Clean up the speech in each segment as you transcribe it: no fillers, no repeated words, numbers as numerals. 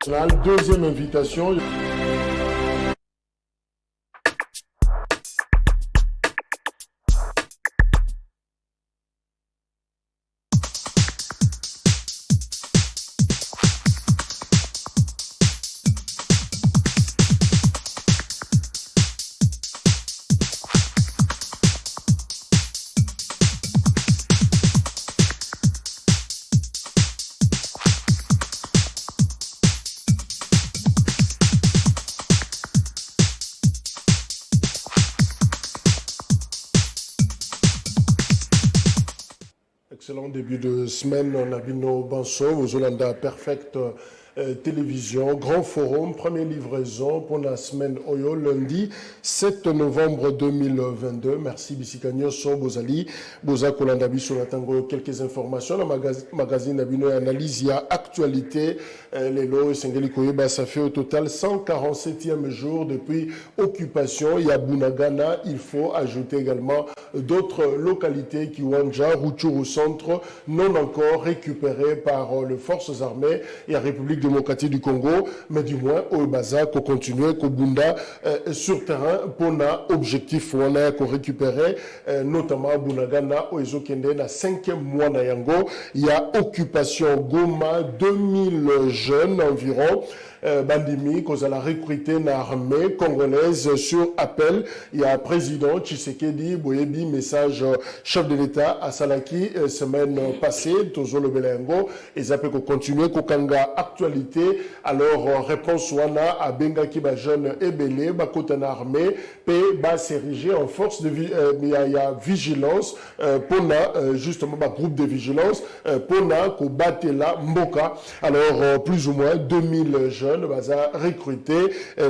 La deuxième invitation. Excellent début de semaine, on a vu nos Banso, aux Hollandais Perfect Télévision, grand forum, première livraison pour la semaine Oyo, lundi 7 novembre 2022. Merci Bissikanyo, So Bozali, Boza Kolandabi sur la Tango, quelques informations. Le magazine Abino Analyse, il y a actualité, les lots, Sengeli Koyeba, ça fait au total 147e jour depuis occupation. Il y a Bunagana, il faut ajouter également d'autres localités qui Wanja, Rutshuru Centre, non encore récupérées par les forces armées et la République démocratique du Congo, mais du moins au Baza, qu'on continue, qu'on bunda sur terrain pour un objectif, on a qu'on récupérer, notamment Bunagana, au Ezokende, la 5e mois na Yango, il y a occupation Goma, 2000 jeunes environ, Bandimi, qu'on a recruté dans l'armée congolaise sur appel. Il y a président Tshisekedi, Boyebi, message chef de l'État à Salaki, semaine passée, Tozo le Belengo, et ça peut continuer, Kokanga actualité. Alors, réponse Wana à Bengaki, jeune Ebele, Bakotana armée, P, bas s'ériger en force de il y a vigilance, Pona, justement, groupe de vigilance, Pona, Kobatela, Mboka. Alors, plus ou moins 2000 jeunes. Baza recruté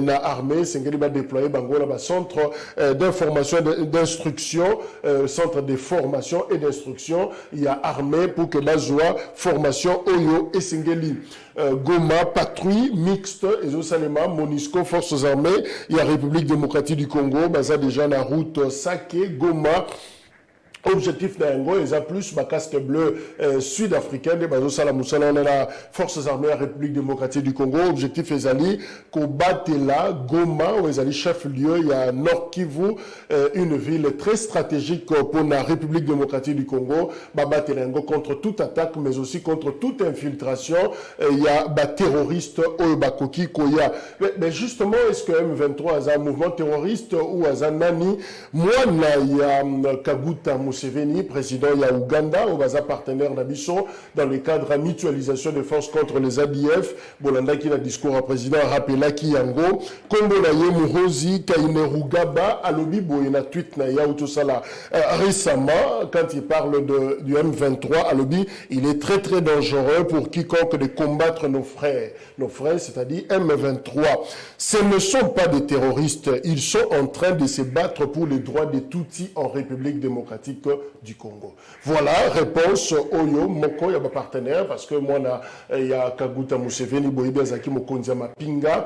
na armée Sengeli va déployer bango na centre d'information d'instruction centre de formation et d'instruction il y a armée pour que bazwa formation Oyo et Sengeli Goma patrouille mixte Ezosalema Monisco forces armées il y a République démocratique du Congo baza déjà na route Sake Goma. Objectif d'Ango, ils ont plus ma casque bleu sud-africain de Bazo Salamoussala, on a la Forces armées de la République démocratique du Congo. Objectif est ali qu'au Batela, Goma, où ils allaient chef-lieu, il y a Nord Kivu, une ville très stratégique pour la République démocratique du Congo. Batelengo contre toute attaque, mais aussi contre toute infiltration. Il y a terroriste Bakoki Koya. Mais justement, est-ce que M23 a un mouvement terroriste ou a un nani? Moi, il y a Kaguta Museveni, président ya Ouganda, au Baza partenaire d'Abisso, dans le cadre de mutualisation des forces contre les ADF. Bolanda qui a discours à président rappela ki yango. Kombo na ye Muhozi Kainerugaba alobi boyena tweet na ya utosala récemment quand il parle du M23 alobi, il est très très dangereux pour quiconque de combattre nos frères, c'est-à-dire M23. Ce ne sont pas des terroristes, ils sont en train de se battre pour les droits des Tutsis en République démocratique du Congo. Voilà, réponse Oyo, Moko, il y a un partenaire, parce que moi, il y a Kaguta Museveni, Boyebe Zaki Mokonza Mapinga.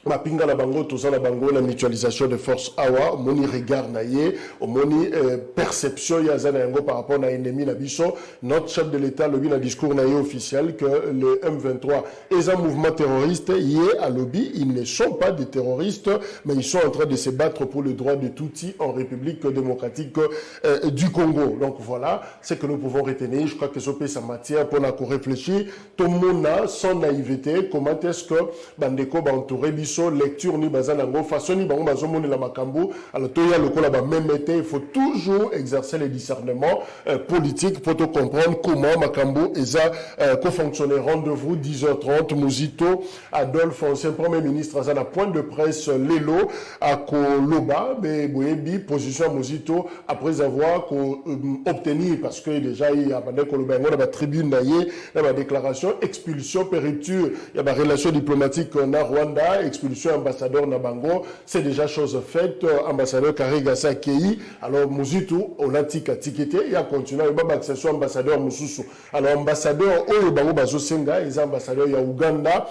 Mapinga la bango, tout ça la bango, la mutualisation de forces awa, moni regard naïe, moni perception yazana yango par rapport à l'ennemi nabiso. Notre chef de l'État lobby dans discours naïe officiel que le M23 est un mouvement terroriste. Yé à lobby, ils ne sont pas des terroristes, mais ils sont en train de se battre pour le droit de Tutsi en République démocratique du Congo. Donc voilà, c'est que nous pouvons retenir. Je crois que ce ça matière pour la réfléchir. Tout le monde sans naïveté, comment est-ce que Bandeko va entourer lecture ni bazanango façon ni bango bazomoni la makambo alors toya lokola ba même été il faut toujours exercer le discernement politique pour te comprendre comment makambo eza co fonctionner. Rendez-vous 10h30 Muzito Adolphe ancien premier ministre à la pointe de presse Lelo à Koloba mais boyebi position Muzito après avoir obtenu parce que déjà il y a pendant Koloba on a la tribune naïe la déclaration expulsion périture il y a la relation diplomatique na Rwanda expulsion ambassadeur Nabango, c'est déjà chose faite. Ambassadeur Karigasa Kei, alors Muzitu, on a tiqueté, il a continué, il a accession ambassadeur Mususu. Alors ambassadeur Oyo Bango Bazo Senga, les ambassadeurs ya Ouganda.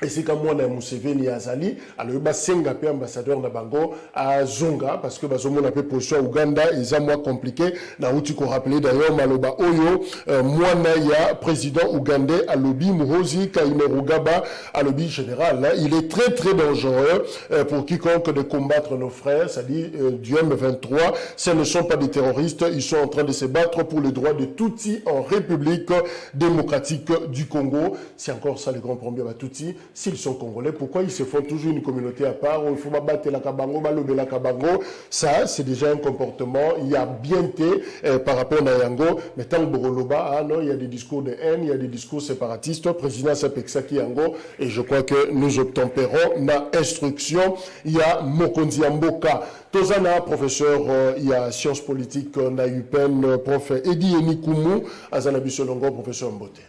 Et c'est comme moi, Museveni Azali, alors il senga pe ambassadeur na bango à Zonga, parce que bazomo na pe position Ouganda, ils ont moins compliqué. Na outi ko rappeler d'ailleurs Maloba Oyo, moi na ya président ougandais à Lobi Muhozi Kainerugaba à Lobi général. Là, il est très très dangereux pour quiconque de combattre nos frères, c'est-à-dire du M23. Ce ne sont pas des terroristes, ils sont en train de se battre pour les droits de Tutsi en République démocratique du Congo. C'est encore ça le grand problème à Tutsi. S'ils sont congolais, pourquoi ils se font toujours une communauté à part? Il faut battre la Kabango, balobe la Kabango. Ça, c'est déjà un comportement. Il y a bien par rapport à Yango. Mais tant que Boroloba, ah non, il y a des discours de haine, il y a des discours séparatistes. Président Sapexaki Yango. Et je crois que nous obtempérons ma instruction. Il y a Mokonzi Amboka. Tozana, professeur, il y a sciences politiques, na UPEN, prof. Edi Enikumu, Azana Bissolongo, professeur Mbote.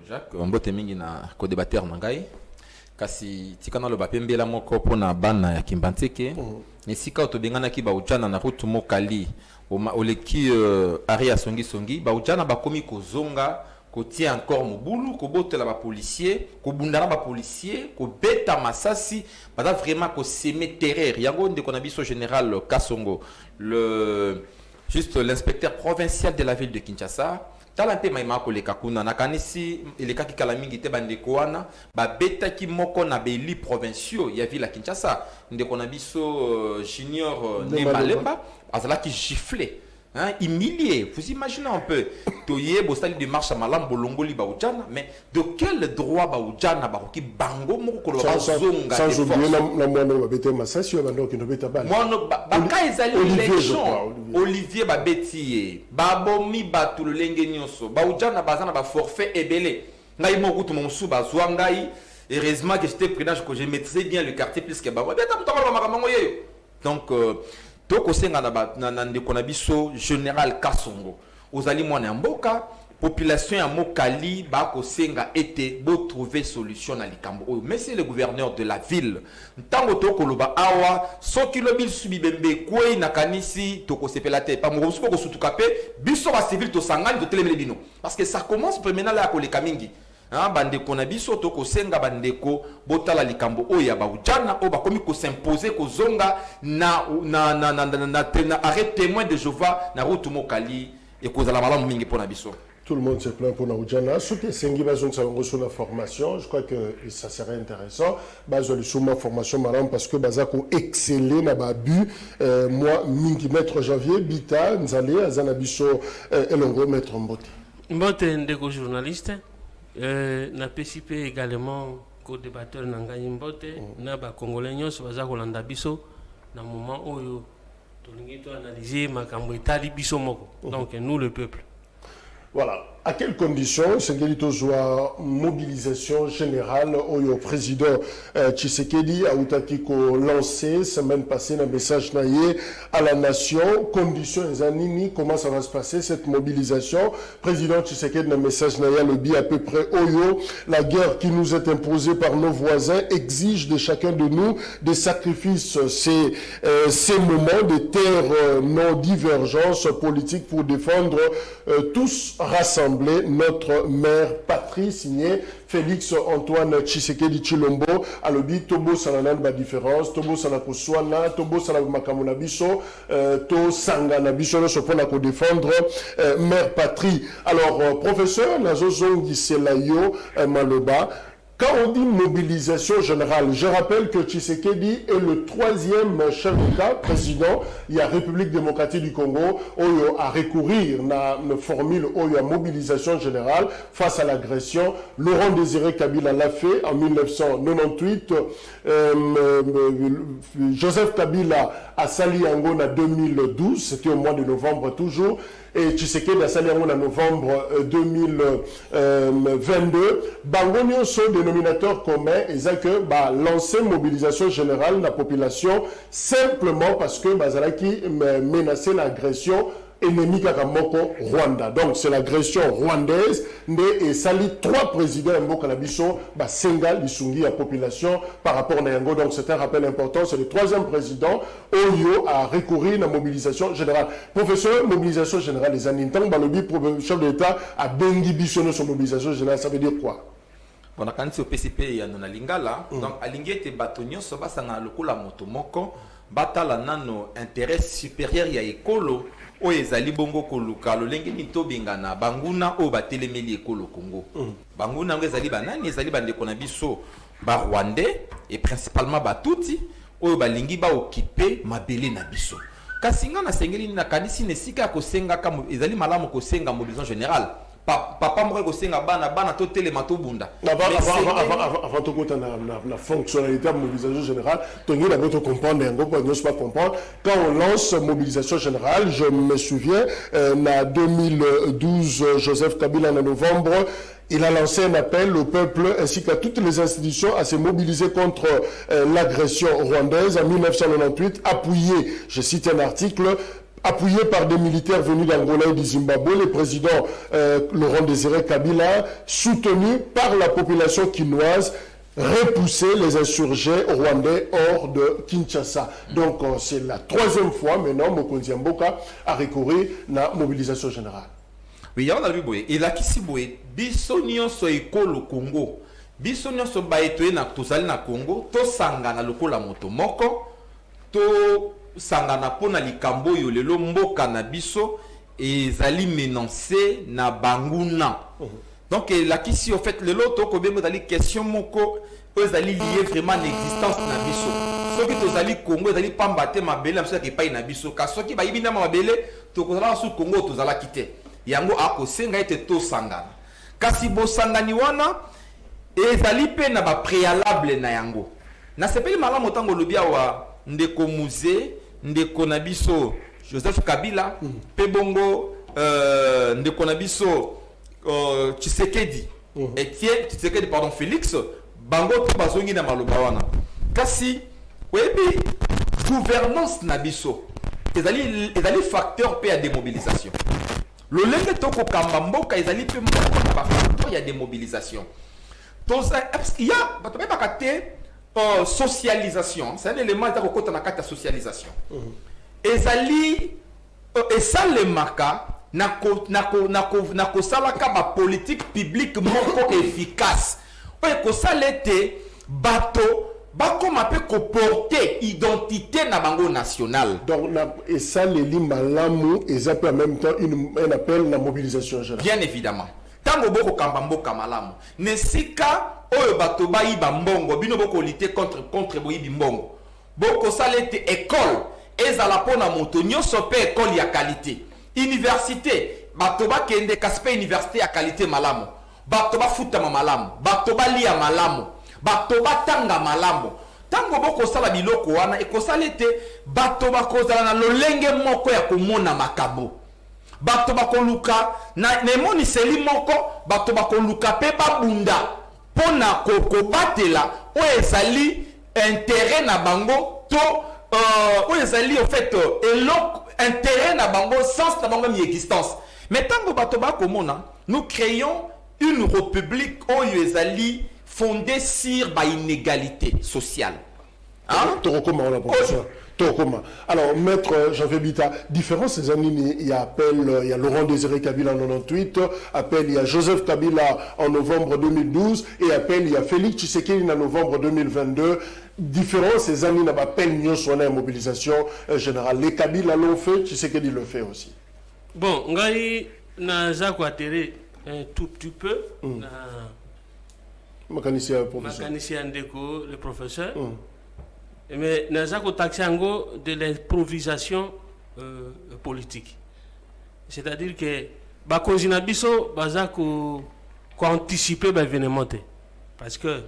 Jacques, mbote mingi na co-débatteur na ngai kasi tikana loba pembela moko pona bana ya Kimbanteke esika otobengana ki ba ujana na rutu mokali oleki area songi ba ujana bakomi kozonga kotia encore mobulu kobotela ba policier kobundana ba policier kobeta masasi bada vraiment ko semer terreur yango ndeko na biso général Kasongo juste l'inspecteur provincial de la ville de Kinshasa talante maima ko leka kuna nakanisi eleka ki kala mingi te bandeko wana babeta ki moko na beli provinciaux ya ville ya Kinshasa ndeko na biso junior Nemalemba azala ki giflé hein, humilié. Vous imaginez un peu toye bostali de marche à malam bolongoli baoudjana, mais de quel droit baoudjana baroki bango moko ko bazonga sans oublier la moine babete masasi ba ndo kino beta bal moine baka ezali élection Olivier babeti babomi batu lolenge nyonso baoudjana bazana ba forfait ebele ngai moko to momusu bazwa ngai heureusement que j'étais président que je maîtrisais bien le quartier plus que bango beta mutoko makambo yeyo donc toko senga na ndeko na biso général Kasongo ozali mwana mboka population ya mokali ba ko senga ete bo trouver solution na likambo oyo monsieur le gouverneur de la ville ntango toko loba awa soki lobi subi bembe kwei na kanisi toko sepela te pa mo ko sutuka pe biso ba civil to sangani to telemele bino parce que ça commence premièrement là ko leka mingi hein bandeko na biso toko senga bandeko botala likambo oya ba ujana o ba komi ko s'imposer ko zonga na arrêt témoin de Jéhovah na route mokali et ko zala malamu mingi pona biso. Tout le monde se plaint pour Naoudjana. Ceux qui sont sur la formation, je crois que ça serait intéressant. Basé sur ma formation, madame, parce que Bazako excellé n'a pas bu. Moi, mingi maître Janvier, Bita, Nzale, Azanabiso, Elongo, maître Mbote. Mbote, ndeko journaliste. Na PCP également co-débatteur Nangani Mbote. Na ba Congolais nyos Bazako landa biso. Na moment où tolingi to analyser makambo etali biso moko. Donc nous le peuple. Voilà. À quelles conditions Sengelito Zoa mobilisation générale au président Tshisekedi a outakiko lancé semaine passée un message naïe à la nation. Conditions Zanini, comment ça va se passer cette mobilisation? Président Tshisekedi un message naïe le bi à peu près Oyo. La guerre qui nous est imposée par nos voisins exige de chacun de nous des sacrifices. Ces moments de terre non divergence politique pour défendre tous rassemblés notre mère patrie signé Félix Antoine Tshisekedi Chilombo alobi tobo salana ba différence tobo salana ko swana tobo salana makamuna biso to sanga na biso so pona ko défendre mère patrie. Alors professeur Nazozongi Selayo Maloba, quand on dit mobilisation générale, je rappelle que Tshisekedi est le 3e chef d'État, président, il y a République démocratique du Congo, Oyo a recourir à une formule Oyo à mobilisation générale face à l'agression. Laurent Désiré Kabila l'a fait en 1998. Joseph Kabila a sali Yango en 2012, c'était au mois de novembre toujours. Et Tshisekedi a sali en novembre 2022. Bangonio sont dénominateurs communs et c'est que lancer mobilisation générale de la population simplement parce que Bazalaki menaçait l'agression ennemi Kakamoko Rwanda. Donc c'est l'agression rwandaise et sali 3 présidents Mboka Nabiso Senga Lisungi à population par rapport à Yango. Donc c'est un rappel important, c'est le 3e président Oyo a recouru à la mobilisation générale. Professeur, mobilisation générale les Anintang Balobi chef de l'État a bengi bisono sur mobilisation générale, ça veut dire quoi? On a quand au PCP ya nona lingala donc alingi ete bato nyonso basanga lokola moto moko batala nano intérêt supérieur ya ekolo o ezali bongo koluka lolenge ni tobengana banguna o batelemeli ekolo Congo banguna ngo ezali banani ezali bandeko na biso ba rwandais et principalement batuti o balingi ba occuper mabele na biso kasi nga na sengeli na kanisi nesika ko senga ka ezali malamu ko senga mobilisation générale papa moko ko senga bana to telema to bunda avant de compter la fonctionnalité de mobilisation générale, tu dois d'abord comprendre, pas comprendre. Quand on lance mobilisation générale, je me souviens, en 2012, Joseph Kabila en novembre, il a lancé un appel au peuple ainsi qu'à toutes les institutions à se mobiliser contre l'agression rwandaise en 1998, appuyé, je cite un article, appuyé par des militaires venus d'Angola et du Zimbabwe, le président Laurent Désiré Kabila, soutenu par la population quinoise, repousser les insurgés rwandais hors de Kinshasa. Donc c'est la troisième fois maintenant Mokonzi Mboka a recouru à la mobilisation générale. Oui, on a vu boye. Et là qui si boye, biso nyonso ekolo Congo, biso nyonso baetoye na tozali na Congo, to sangana lokola moto moko, to sangana pona likambo yo lelo mboka na biso ezali menacé na banguna. Donc la kisi au fait lelo to ko bengo dali question moko ezali lié vraiment l'existence na biso. Soki tozali Congo ezali pambate mabele amso ki pai na biso ka soki ba yibina mabele to kozala su Congo tozala kite. Yango ako senga ete to sangana. Kasi bo sangani wana ezali pe na ba préalable na yango. Na sepeli malamu tango lobia wa ndeko musée ndeko na biso Joseph Kabila pebongo ndeko na biso Tshisekedi Tshisekedi pardon Félix bango to bazongi na maloba wana kasi webi gouvernance na biso ezali facteur pe ya démobilisation lolenge toko kamba mboka ezali pe mboka ba facteur ya démobilisation toza il y a bato ba kate socialisation, c'est un élément de la carte de socialisation. Ezali et ça le marque nako salaka ba politique publique moko efficace. Ouais ko salete bato ba comme peu ko porter identité na bango nationale. Donc et ça les malamu et ça peut en même temps un appel la mobilisation générale. Bien évidemment. Tango boko kambambo kamalamu. Nesika oyo bato bayiba mbongo bino boko lutter contre boyibi mbongo boko salete école ezala pona moto nyonso pe école ya qualité université bato bakende kaspe université ya qualité malamu bato bafuta malamu bato balia malamu bato batanga malamu tango boko sala biloko wana ekosalete bato bakozala na lolenge moko ya komona makabo bato bakoluka na nemoni seli moko bato bakoluka pe babunda pona ko batela o ezali intérêt na bango to o ezali au fait intérêt na bango sens na bango mi existence mais tango bato ba komona nous créons une république oyo ezali fondée sur ba inégalité sociale hein to comment la position alors, maître Jean-Philippe Bita, différents ces années, il y a appel, il y a Laurent Désiré Kabila en 98, appel, il y a Joseph Kabila en novembre 2012, et appel, il y a Félix Tshisekedi en novembre 2022. Différents ces années, il y a appel, il y a une mobilisation générale. Les Kabila l'ont fait, Tshisekedi le fait aussi. Bon, Ngai, na Zako atterré un tout petit peu, Makanissia, professeur. Makanissia Ndeko, le professeur. Mais nous avons taxé de l'improvisation politique. C'est-à-dire que Bakonzinabiso Bazako anticiper l'événement. Parce que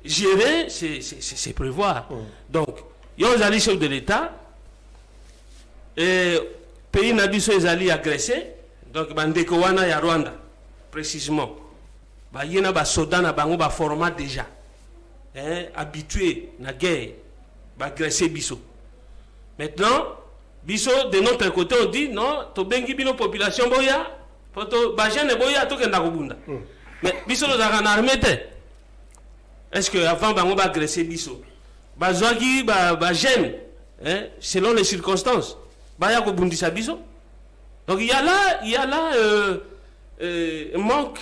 gérer, c'est prévoir. Donc, il y a un chef de l'État, et pays Nabiso est allé agresser, donc Bandekowana ya Rwanda, précisément. Il y a des soldats qui ont format déjà, habitués à la guerre. Agresser Bisso. Maintenant, Bisso, de notre côté, on dit non, to bengi bino population boya, poto bajene boya to kenda kobunda. Mais Bisso nous a en armée. Est-ce que avant bango ba agresser Bisso, bazwagi ba gêne, selon les circonstances, ba ya kobundisa Bisso. Donc il y a là un manque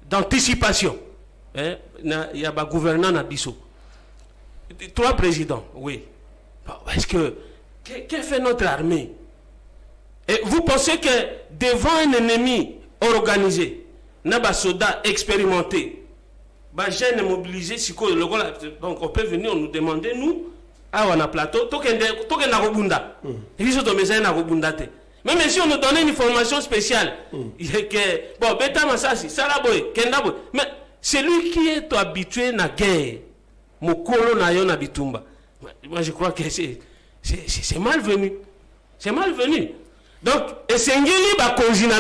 d'anticipation. il y a un gouvernant na biso. 3 présidents, oui. Est-ce que fait notre armée? Et vous pensez que devant un ennemi organisé, un soldat expérimenté, jeune mobilisé, donc on peut venir nous demander, nous, on a plateau, même si on nous donnait une formation spéciale, mais celui qui est habitué à la guerre, moi je crois que c'est malvenu. C'est malvenu. Donc, et c'est un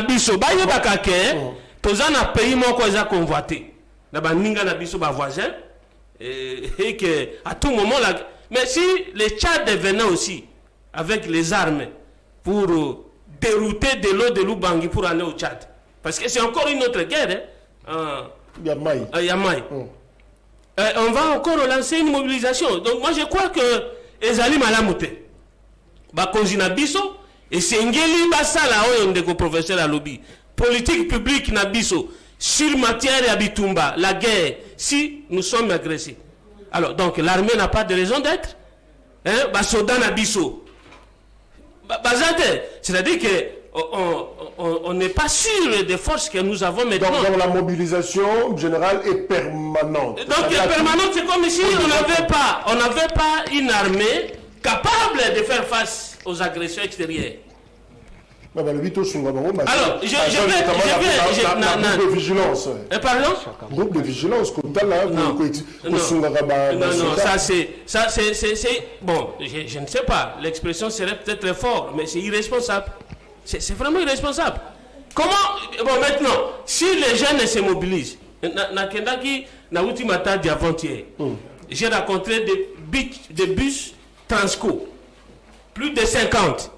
biso, pays convoité. Voisin, et que à tout moment, mais si les Tchad venaient aussi avec les armes pour dérouter de l'eau de Lubangi pour aller au Tchad, parce que c'est encore une autre guerre, Yamaï. On va encore lancer une mobilisation. Donc moi je crois que Ezali Malamute, biso, et c'est ngeli basala oyo ndeko professeur alobi politique publique na biso sur matière ya bitumba, la guerre, si nous sommes agressés. Alors donc l'armée n'a pas de raison d'être. Basoda na biso. C'est-à-dire que on n'est pas sûr des forces que nous avons maintenant. Donc la mobilisation générale est permanente. Donc permanente, c'est comme si on n'avait pas une armée capable de faire face aux agressions extérieures. Alors, je vais... Groupe de vigilance. Pardon? Groupe de vigilance. Non, ça c'est... Bon, je ne sais pas. L'expression serait peut-être forte, mais c'est irresponsable. C'est vraiment irresponsable. Comment... Bon, maintenant, si les jeunes se mobilisent, j'ai rencontré des bus Transco, plus de 50.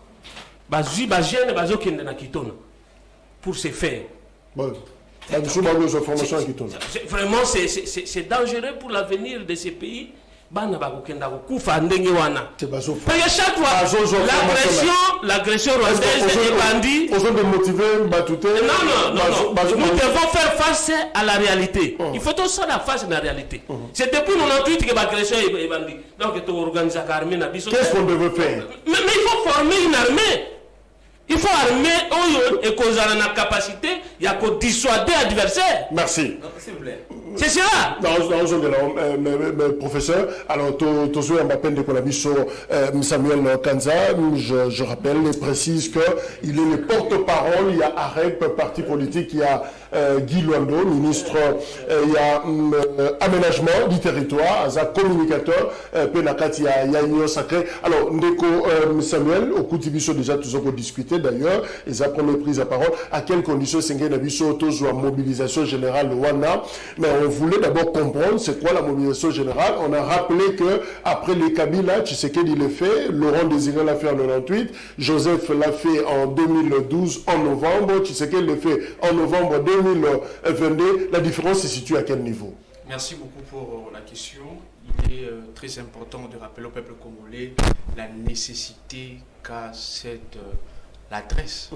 Pour se faire. Vraiment, c'est dangereux pour l'avenir de ces pays. Parce que chaque fois, l'agression rwandaise est bandit. Non. Nous devons faire face à la réalité. Il faut aussi la face à la réalité. C'est depuis 98 que l'agression est bandit. Donc, qu'est-ce qu'on devait faire? Mais il faut former une armée. Il faut armer et qu'on a la capacité, il y a qu'on dissuader l'adversaire. Merci. S'il vous plaît. C'est cela. Professeur, alors, Tozo Mbappé de Kolabiso, Samuel Kanza, je rappelle et précise qu'il est le porte-parole, il y a AREP, parti politique, il y a Guy Luando, ministre, il y a aménagement du territoire, il y a communicateur, Penakati, il y a Union Sacrée. Alors, Ndeko Samuel, au coup de Bisso, déjà, tous ont discuté d'ailleurs, et sa première prise à parole, à quelles conditions Sengue Nabiso, Tozo, mobilisation générale Wana, mais on voulait d'abord comprendre c'est quoi la mobilisation générale. On a rappelé que après les Kabila, Tshisekedi l'a fait, Laurent Désiré l'a fait en 98, Joseph l'a fait en 2012 en novembre, Tshisekedi l'a fait en novembre 2022. La différence se situe à quel niveau? Merci beaucoup pour la question. Il est très important de rappeler au peuple congolais la nécessité qu'a cette l'adresse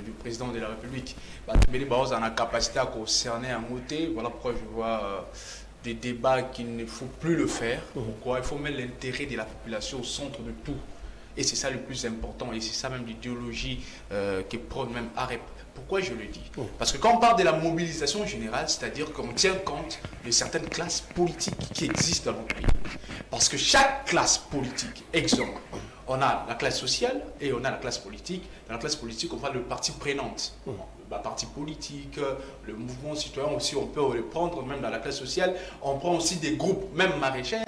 du président de la République. On a la capacité à concerner un côté. Voilà pourquoi je vois des débats qu'il ne faut plus le faire. Pourquoi? Il faut mettre l'intérêt de la population au centre de tout. Et c'est ça le plus important. Et c'est ça même l'idéologie que prône même AREP. Pourquoi je le dis? Parce que quand on parle de la mobilisation générale, c'est-à-dire qu'on tient compte de certaines classes politiques qui existent dans notre pays. Parce que chaque classe politique, exemple, on a la classe sociale et on a la classe politique. Dans la classe politique, on parle de parties prenantes. Partis politiques, le mouvement citoyen aussi, on peut le prendre, même dans la classe sociale. On prend aussi des groupes, même maraîchères,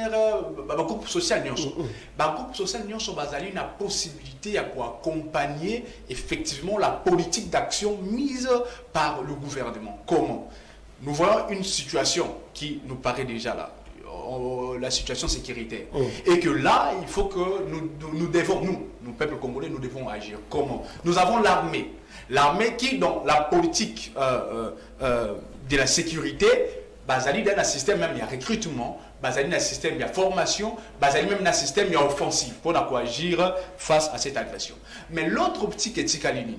groupe social. Groupe social, nous avons la possibilité à accompagner effectivement la politique d'action mise par le gouvernement. Comment? Nous voyons une situation qui nous paraît déjà là. La situation sécuritaire. Et que là, il faut que nous devons, nous, peuple congolais, nous devons agir. Comment? Nous avons l'armée. L'armée qui, dans la politique de la sécurité, basali dans un système même, il y a recrutement, basali dans un système, il y a formation, basali même dans un système, il y a offensive pour agir face à cette agression. Mais l'autre optique est Tikalini.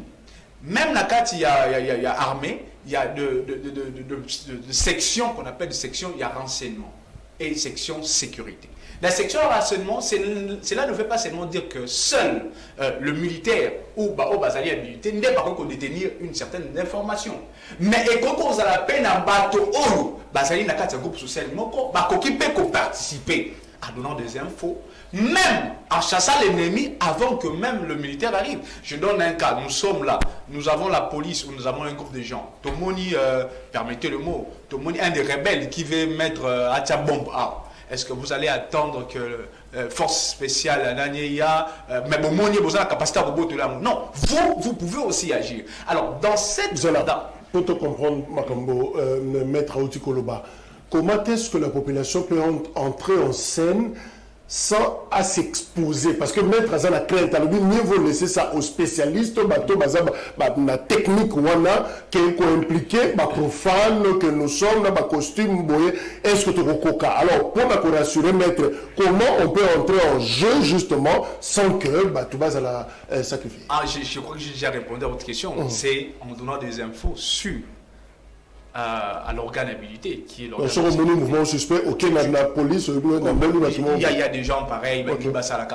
Même la carte, il y a armée, il y a de sections qu'on appelle de sections, il y a renseignement et section sécurité. La section renseignement, cela ne veut pas seulement dire que seul le militaire ou Bazali habilité n'est pas qu'on détenir une certaine information. Mais et quand on a la peine à bateau, Bazali n'a qu'à groupe social, qui peut participer en donnant des infos, même en chassant l'ennemi avant que même le militaire arrive. Je donne un cas, nous sommes là, nous avons la police, nous avons un groupe de gens. Tomoni, permettez le mot, Tomoni, un des rebelles qui veut mettre à bombe. Est-ce que vous allez attendre que force spéciale mais bon, vous avez la capacité à roboter là? Non, vous pouvez aussi agir. Alors, dans cette... Pour te comprendre, Makambo, Maître Aouti Koloba, comment est-ce que la population peut entrer en scène sans à s'exposer? Parce que Maître Azana crainte, mieux vaut laisser ça aux spécialistes, la technique qui est impliquée, profane que nous sommes, dans costume, est-ce que tu as alors, pour me rassurer, Maître, comment on peut entrer en jeu justement sans que tu vas à la sacrifier? Je crois que j'ai déjà répondu à votre question. C'est en donnant des infos sur à l'organabilité qui est mouvement suspect, ok, la police, il y a des gens pareils,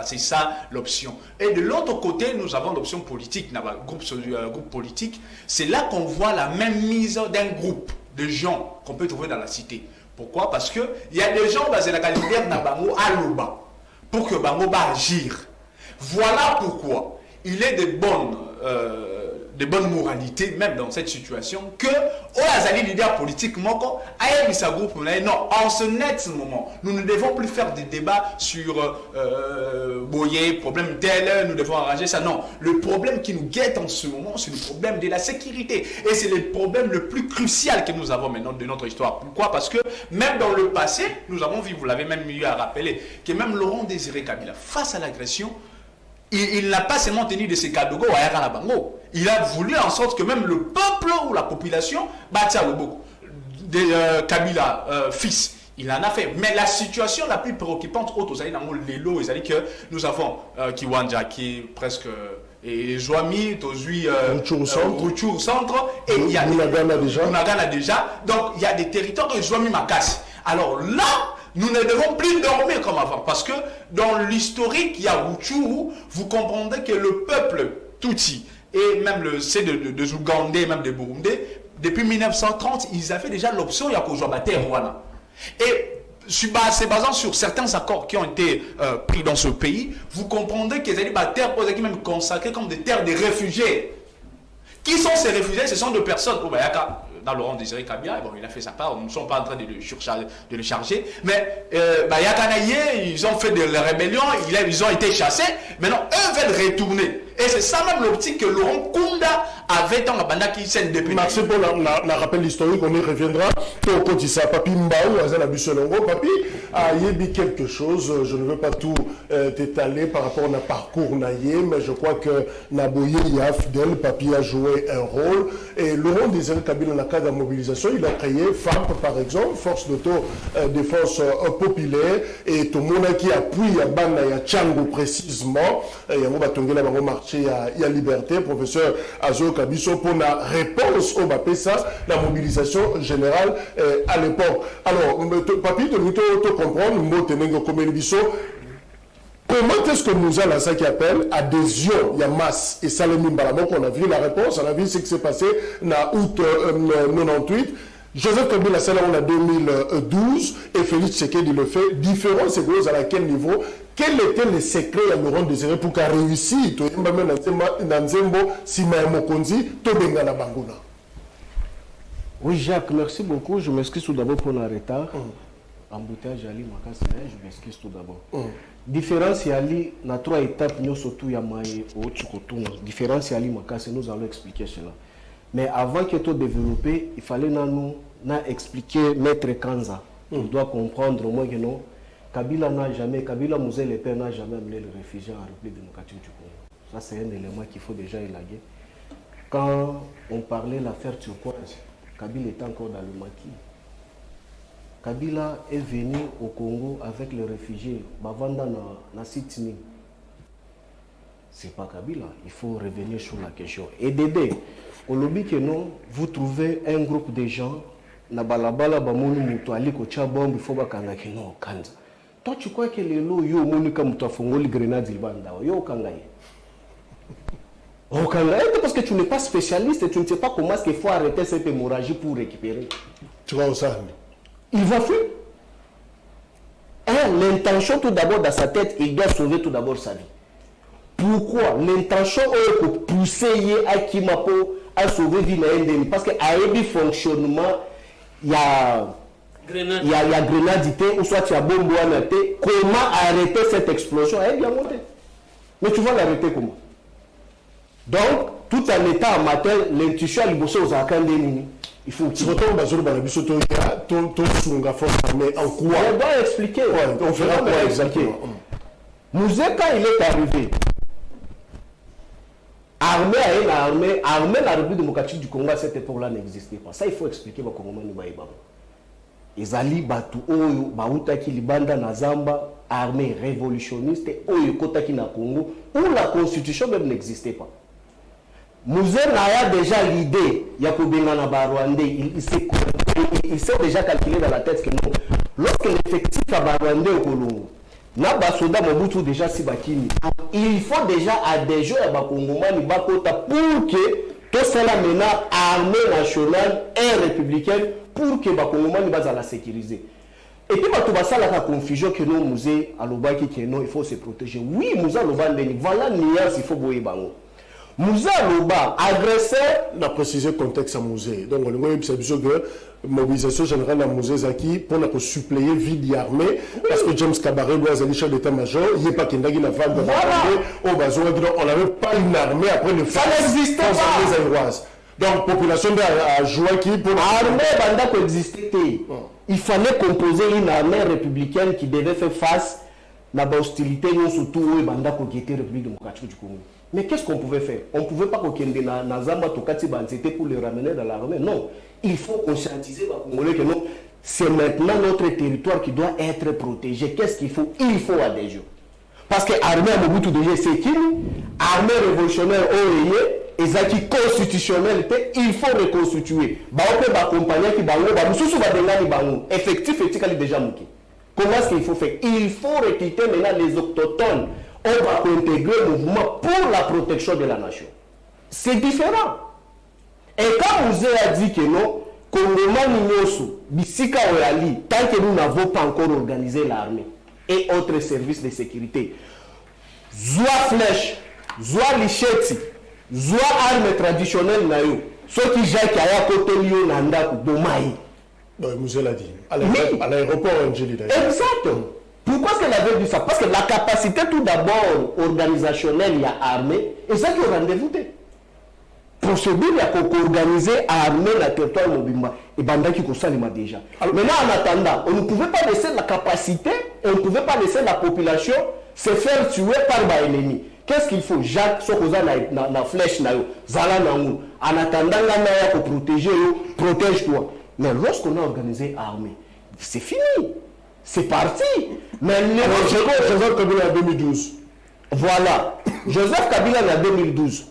c'est ça l'option. Et de l'autre côté, nous avons l'option politique, groupe politique. C'est là qu'on voit la même mise d'un groupe de gens qu'on peut trouver dans la cité. Pourquoi? Parce que il y a des gens basés dans la leader na bango aluba pour que bango va agir. Voilà pourquoi il est de bonnes moralités, même dans cette situation, que Oazali leader politique, non, en ce net moment, nous ne devons plus faire des débats sur Boyer, problème tel, nous devons arranger ça. Non, le problème qui nous guette en ce moment, c'est le problème de la sécurité. Et c'est le problème le plus crucial que nous avons maintenant de notre histoire. Pourquoi? Parce que même dans le passé, nous avons vu, vous l'avez même eu à rappeler, que même Laurent Désiré Kabila, face à l'agression, il n'a pas seulement tenu de ses cadeaux à Yara Bango. Il a voulu en sorte que même le peuple ou la population bâtit le beau. Kabila, fils, il en a fait. Mais la situation la plus préoccupante, Lelo, c'est que nous avons Kiwanja qui est presque. Et Joami, Tozui, Rutshuru Centre, et il y a Munagana déjà. Donc il y a des territoires de Joami Makas. Alors là, nous ne devons plus dormir comme avant. Parce que dans l'historique, il y a Rutshuru, vous comprendrez que le peuple Tutsi, et même le C de Zougandé, même de Burundi, depuis 1930, ils avaient déjà l'option Yakojobaté Rwanda. Et c'est basant sur certains accords qui ont été pris dans ce pays, vous comprendrez que les terres qui même consacrées comme des terres de réfugiés. Qui sont ces réfugiés? Ce sont des personnes, dans Laurent Désiré Kabila, bon, il a fait sa part, nous ne sommes pas en train de le charger, mais Yakanaye, ils ont fait de la rébellion, ils ont été chassés, maintenant eux veulent retourner. Et c'est ça même l'optique que Laurent Kunda avait dans la bande qui s'est indépendante. Merci pour la rappel historique, on y reviendra. Pour ça, Papi Mbaou, Azana Bussolongo, Papi a dit quelque chose, je ne veux pas tout t'étaler par rapport à parcours naïe, mais je crois que Naboye Yafdel, Papi a joué un rôle. Et Laurent Désiré Kabila, dans le cadre de la mobilisation, il a créé FAP, par exemple, Force d'auto-défense populaire, et tout le monde qui appuie à Bana et à Tchango précisément, et il y a marché à la liberté, professeur Azo Kabiso, pour la réponse au BAPESA, la mobilisation générale à l'époque. Alors, Papi, tu peux comprendre, comment est-ce que nous avons ça qui appelle adhésion, il y a masse et Salemim Balamok, on a vu la réponse, on a vu ce qui s'est passé en août 98. Joseph Kabila, c'est là en 2012 et Félix Tshisekedi le fait. Différence, c'est à quel niveau? Quel était le secret à Laurent Désiré pour qu'il réussisse Oui, Jacques, merci beaucoup. Je m'excuse tout d'abord pour le retard. Embouteillage Ali Makasi, je m'excuse tout d'abord. Différence Ali, il y a 3 étapes, nous surtout Yamaï au Tchukotuna. Différence Ali Makasi, nous allons expliquer cela. Mais avant que tu développes, il fallait nous expliquer Maître Kanza. On doit comprendre au moins que non. Kabila n'a jamais, Kabila Mouzé Le Père n'a jamais amené les réfugiés en République démocratique du Congo. Ça, c'est un élément qu'il faut déjà élaguer. Quand on parlait de l'affaire turquoise, Kabila était encore dans le maquis. Kabila est venu au Congo avec les réfugiés, Bavanda na Sitini. c'est pas Kabila. Il faut revenir sur la question. Et Dédé, au lobby que non, vous trouvez un groupe de gens, na balabala bamoni mutu aliko cha bombe, il faut bakanga kino kanza. Toi, tu crois que les lots, yo monika mutu afongoli grenade ilbanda, yo kangaye. Parce que tu n'es pas spécialiste et tu ne sais pas comment est-ce qu'il faut arrêter cette hémorragie pour récupérer. Tu vois où ça? Il va fuir. L'intention tout d'abord dans sa tête, il doit sauver tout d'abord sa vie. Pourquoi? L'intention est pour pousser à Kimapo à sauver vie de parce que à un fonctionnement, il y a grenadité ou soit il y a bombe ou amété. Comment arrêter cette explosion? Elle est bien montée. Mais tu vas l'arrêter comment? Donc, tout en étant amateur, l'intuition à l'ibosser aux akandémini. Il faut que tu retournes dans le bisoto, ton sunga force armée en quoi? On doit expliquer. Ouais, on fera quoi exactement? Mouzé, quand il est arrivé, armée la République démocratique du Congo à cette époque-là n'existait pas. Ça, il faut expliquer aux Congolais. Ezali batu oyo bautaki libanda na Zamba, armée révolutionniste oyo kotaki na Congo, où la constitution même n'existait pas. Mouzé a déjà l'idée, Yakobengana Barwandé, il s'est déjà calculé dans la tête que non. Lorsque l'effectif à Barwandé au Colombo, Nabasoda Mobutu déjà si bakini, il faut déjà adhérer à Bakongomani Bakota pour que tout cela maintenant armée nationale et républicaine pour que Bakongomani base à la sécuriser. Et puis Batubasa la confusion que nous musée à l'Obaki que non il faut se protéger. Oui, Mouza Lobandeni, voilà nuance il faut boyer bango. Mouza Loba agresseur, on a précisé le contexte à Mouzé. Donc, on a eu que mobilisation générale à Mouzé Zaki pour suppléer vide armée parce que James Kabaré doit aller chef d'état-major. Il n'y a pas qu'il y ait une vague de on n'avait pas une armée après le ça n'existait pas. Donc, la population a joué qui pour l'armée banda coexistait. Il fallait composer une armée républicaine qui devait faire face à l'hostilité, surtout où banda coexistait la République démocratique du Congo. Mais qu'est-ce qu'on pouvait faire? On ne pouvait pas qu'il na Zamba Tokati Banzete pour les ramener dans l'armée. Non. Il faut conscientiser les Congolais que non, c'est maintenant notre territoire qui doit être protégé. Qu'est-ce qu'il faut? Il faut adhérer. Parce que l'armée à Mobutu déjà c'est qui? Armée révolutionnaire OEE, et ça qui constitutionnel, il faut reconstituer. Baope ba compagnie qui bango, ba mususu ba dengani bango. Effectif est déjà mouki. Comment est-ce qu'il faut faire? Il faut recruter maintenant les autochtones. On va intégrer le mouvement pour la protection de la nation. C'est différent. Et quand vous avez dit que non, Kongomani Nyoso, Bissika Oyali, tant que nous n'avons pas encore organisé l'armée et autres services de sécurité, Zoa flèche, Zoa licheti, Zoa arme traditionnelle nayo, ceux qui jacquent à côté lieu nanda Bomaï. Mouzé l'a dit. À l'aéroport Angeli d'ailleurs. Exactement. Pourquoi est-ce qu'elle avait dit ça? Parce que la capacité tout d'abord organisationnelle, il y a armée, et ça qui est rendez-vous. Procédure, il y a organisé armée la territoire Mobimba, et Banda qui consomme déjà. Maintenant, en attendant, on ne pouvait pas laisser la capacité, et on ne pouvait pas laisser la population se faire tuer par l'ennemi. Qu'est-ce qu'il faut? Jacques, Sokoza na flèche, Zala Namou. En attendant, là, pour protéger, protège-toi. Mais lorsqu'on a organisé armée, c'est fini. C'est parti. Mais Joseph Kabila en 2012. Voilà. Joseph Kabila en 2012.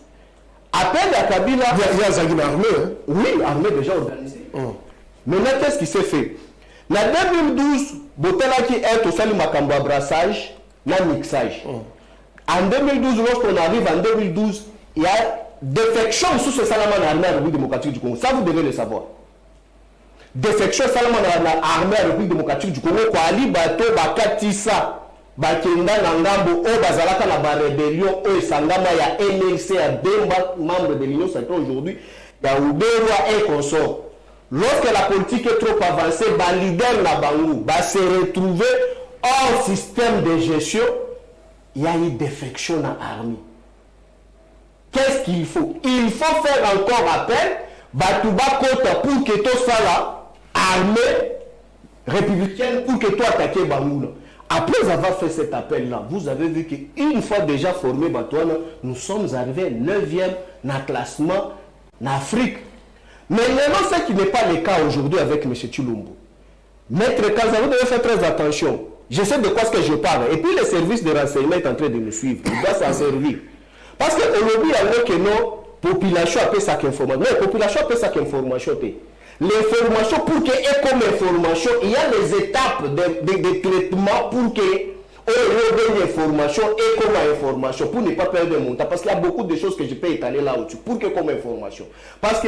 Après la Kabila. Il y a une armée. Hein? Oui, armée déjà organisée. Maintenant, qu'est-ce qui s'est fait? En 2012, Botela qui est au salut Makambo brassage, la mixage. En 2012, lorsqu'on arrive en 2012, il y a défection sous ce salaman armée à la République démocratique du Congo. Ça, vous devez le savoir. Défection salama na armée à la République démocratique du Congo kwa ali bato bakatisa bakenda na ngambo o bazalaka na ba rébellion o sangama ya MLC ya Bemba membre de l'Union sacrée aujourd'hui ya Uberwa et consort. Lorsque la politique est trop avancée, ba leader na bangu ba se retrouver hors système de gestion, il y a une défection na armée. Qu'est-ce qu'il faut? Il faut faire encore appel Batouba Kota pour que tout ça là armée républicaine pour que toi attaquer Bangoula. Après avoir fait cet appel-là, vous avez vu qu'une fois déjà formé Batouana, nous sommes arrivés 9e dans le classement en Afrique. Mais maintenant, ce qui n'est pas le cas aujourd'hui avec M. Chilombo. Maître Kaza, vous devez faire très attention. Je sais de quoi ce que je parle. Et puis le service de renseignement est en train de nous suivre. Il doit s'en servir. Parce que aujourd'hui, il y a que non, population appelle ça qu'information. Mais population appelle ça qu'information. L'information, pour qu'il y ait comme information, il y a les étapes de traitement pour que on l'information et comme information, pour ne pas perdre mon temps. Parce qu'il y a beaucoup de choses que je peux étaler là-dessus, pour que comme information. Parce que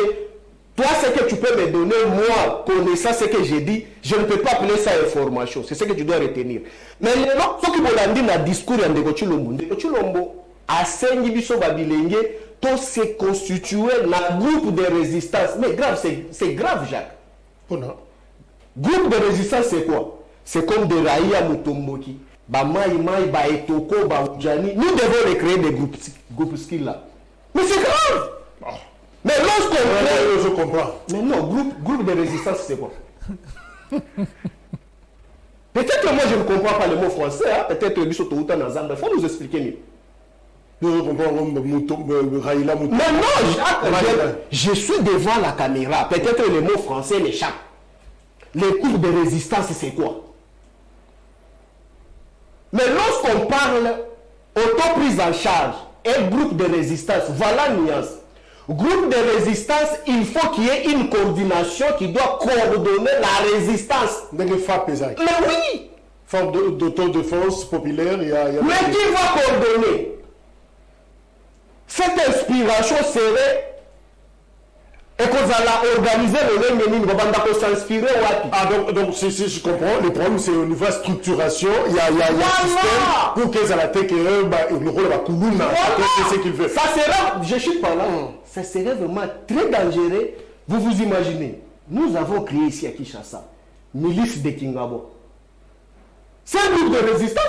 toi, ce que tu peux me donner, moi, connaissant ce que j'ai dit, je ne peux pas appeler ça information. C'est ce que tu dois retenir. Mais non, ce qui m'a dit dans le discours de Ndeko Chilombo, à Saint-Gibiso Babilenge, tout s'est constitué dans un groupe de résistance. Mais grave, c'est grave, Jacques. Groupe de résistance, c'est quoi? C'est comme des Raïa Mutomboki, Maï, Etoko, Baoudjani. Nous devons recréer des groupes skills là. Mais c'est grave! Mais lorsqu'on crée... Je comprends. Mais non, groupe de résistance, c'est quoi? Peut-être que moi je ne comprends pas le mot français, hein? Peut-être que il faut nous expliquer mieux. Je comprends Raïla Moutombo. Mais non, Jacques, je suis devant la caméra. Peut-être que le mot français m'échappe. Les groupes de résistance, c'est quoi? Mais lorsqu'on parle auto-prise en charge et groupe de résistance, voilà la nuance. Groupe de résistance, il faut qu'il y ait une coordination qui doit coordonner la résistance. Mais oui! Forme d'autodéfense populaire, il y a... Mais qui va coordonner? Cette inspiration serait et qu'on va organiser le même pour s'inspirer. Ah, donc si je comprends, le problème c'est au niveau de la structuration, il y a un système pour qu'ils aient la tête le rôle de la Koulouna, c'est ce qu'il veut. Ça sera, je suis pas là, ça serait vraiment très dangereux. Vous vous imaginez, nous avons créé ici à Kinshasa, milice de Kingabo. C'est un groupe de résistance.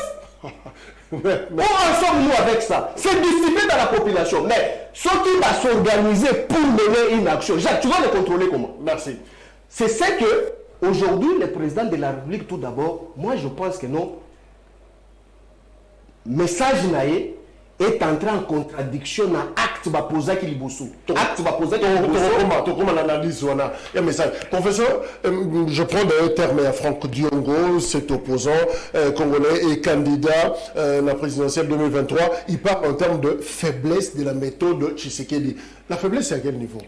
Où en sommes-nous avec ça? C'est dissipé dans la population. Mais ce qui va s'organiser pour mener une action, Jacques, tu vas le contrôler comment? Merci. C'est ce que, aujourd'hui, le président de la République, tout d'abord, moi je pense que non. Message naïe est entré en contradiction dans l'acte va poser qu'il bossou. Acte va poser qu'il bossou. Comment l'analyse on a un message. Professeur, je prends le terme à Franck Diongo, cet opposant congolais et candidat à la présidentielle 2023. Il parle en termes de faiblesse de la méthode de Tshisekedi. La faiblesse, c'est à quel niveau?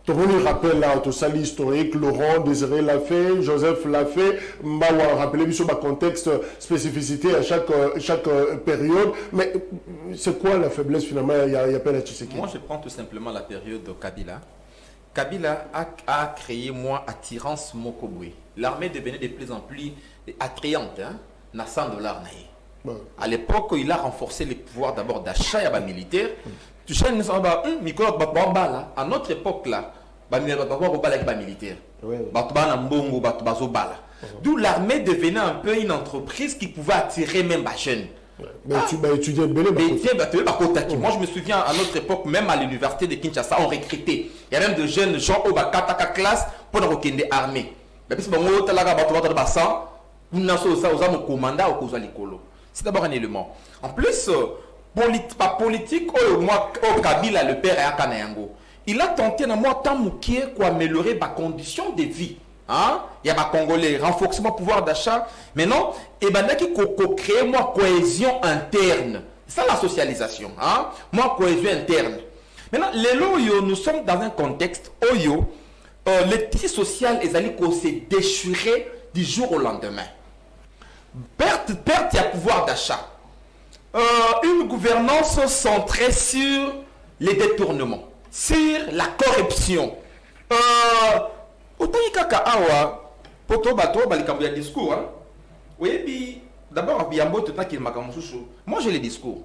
Tout le monde rappelle là, tout ça l'historique, Laurent Désiré l'a fait, Joseph l'a fait, Mbawa rappelé sur le contexte, spécificité à chaque période. Mais c'est quoi la faiblesse finalement? Il y a pas la Tshisekedi. Moi je prends tout simplement la période de Kabila. Kabila a créé attirance Mokobwe. L'armée devenait de plus en plus attrayante, hein, na $100 naïe. À l'époque, il a renforcé les pouvoirs d'abord d'achat et militaire. Tu sais, à notre époque là, militaire. D'où l'armée devenait un peu une entreprise qui pouvait attirer même les jeunes. Étudier Moi je me souviens à notre époque, même à l'université de Kinshasa, on recrutait. Il y a même de jeunes gens au Bakataka classe pour nous recruter armée. C'est d'abord un élément. En plus, politique, Kabila, le père à Kanayango, il a tenté pour améliorer ma condition de vie. Hein? Il y a ma Congolais, renforcement pouvoir d'achat. Mais non, et ben qui créer cohésion interne. C'est ça la socialisation. Hein? Cohésion interne. Maintenant, nous sommes dans un contexte où le tissu social est allé se déchirer du jour au lendemain. Perte de pouvoir d'achat. Une gouvernance centrée sur les détournements, sur la corruption. Discours. Oui, d'abord, moi j'ai les discours.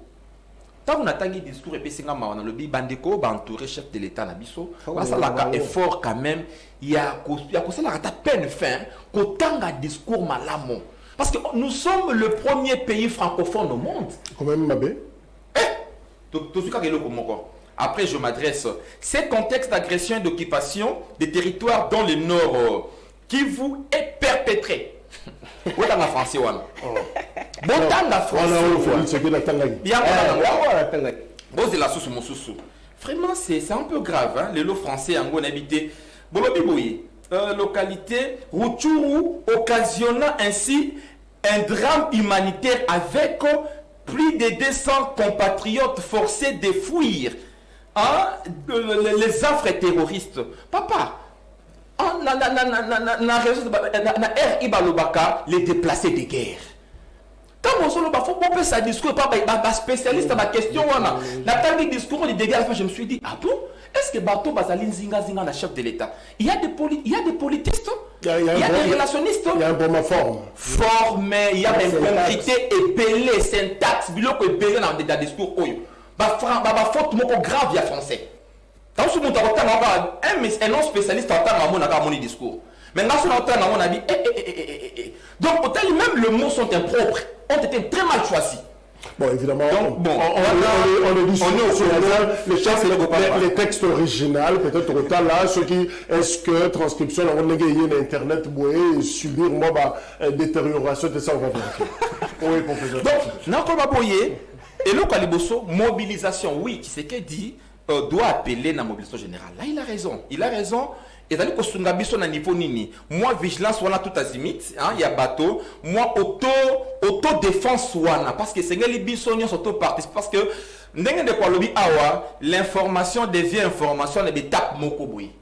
Tant qu'on attend les discours et puis c'est comme le bandeko va entourer chef de l'État nabiso. Ça là effort quand même. Il y a la peine fin qu'autant de discours malamo. Parce que nous sommes le premier pays francophone au monde. Quand même, Mabé. Après, je m'adresse. Ces contextes d'agression et d'occupation des territoires dans le nord qui vous est perpétré. Où est la français? Vraiment, c'est un peu grave. Hein? Les lots français en Gouan habité. Localité Rutshuru, occasionnant ainsi un drame humanitaire avec plus de 200 compatriotes forcés de fuir les affres terroristes. Papa, les déplacés de guerre. Quand on peut ça discours, pas spécialiste dans la question, on a le discours de dégâts, je me suis dit, ah bon? Est-ce que Bato Bazali Zinga la chef de l'État? Il y a des politistes, il y a des relationnistes. Il y a un bon forme. Formé, il y a des incompréhensions épelées, syntaxe, biloko épelé dans le discours. Faute grave, il y a français. Quand on a un non spécialiste en mon discours. Mais dans son temps, on a dit, donc, même les mots sont impropres, ont été très mal choisis. Bon, évidemment, on est dit sur les textes originaux, peut-être au temps là, ceux qui, est-ce que transcription, on a gagné l'internet, et subir moi, détérioration, de ça, on va vérifier. Oui, professeur. Donc, et le Kaliboso, mobilisation, oui, qui c'est qu'il dit, doit appeler la mobilisation générale. Là, il a raison. Et d'ailleurs, que Sungabiso na niveau nini. Moi, vigilance, on a tout azimit. Il y a bateau. Moi, auto-défense, parce que c'est les bisonios auto-participent. Parce que, l'information devient information et d'étape mokoboui.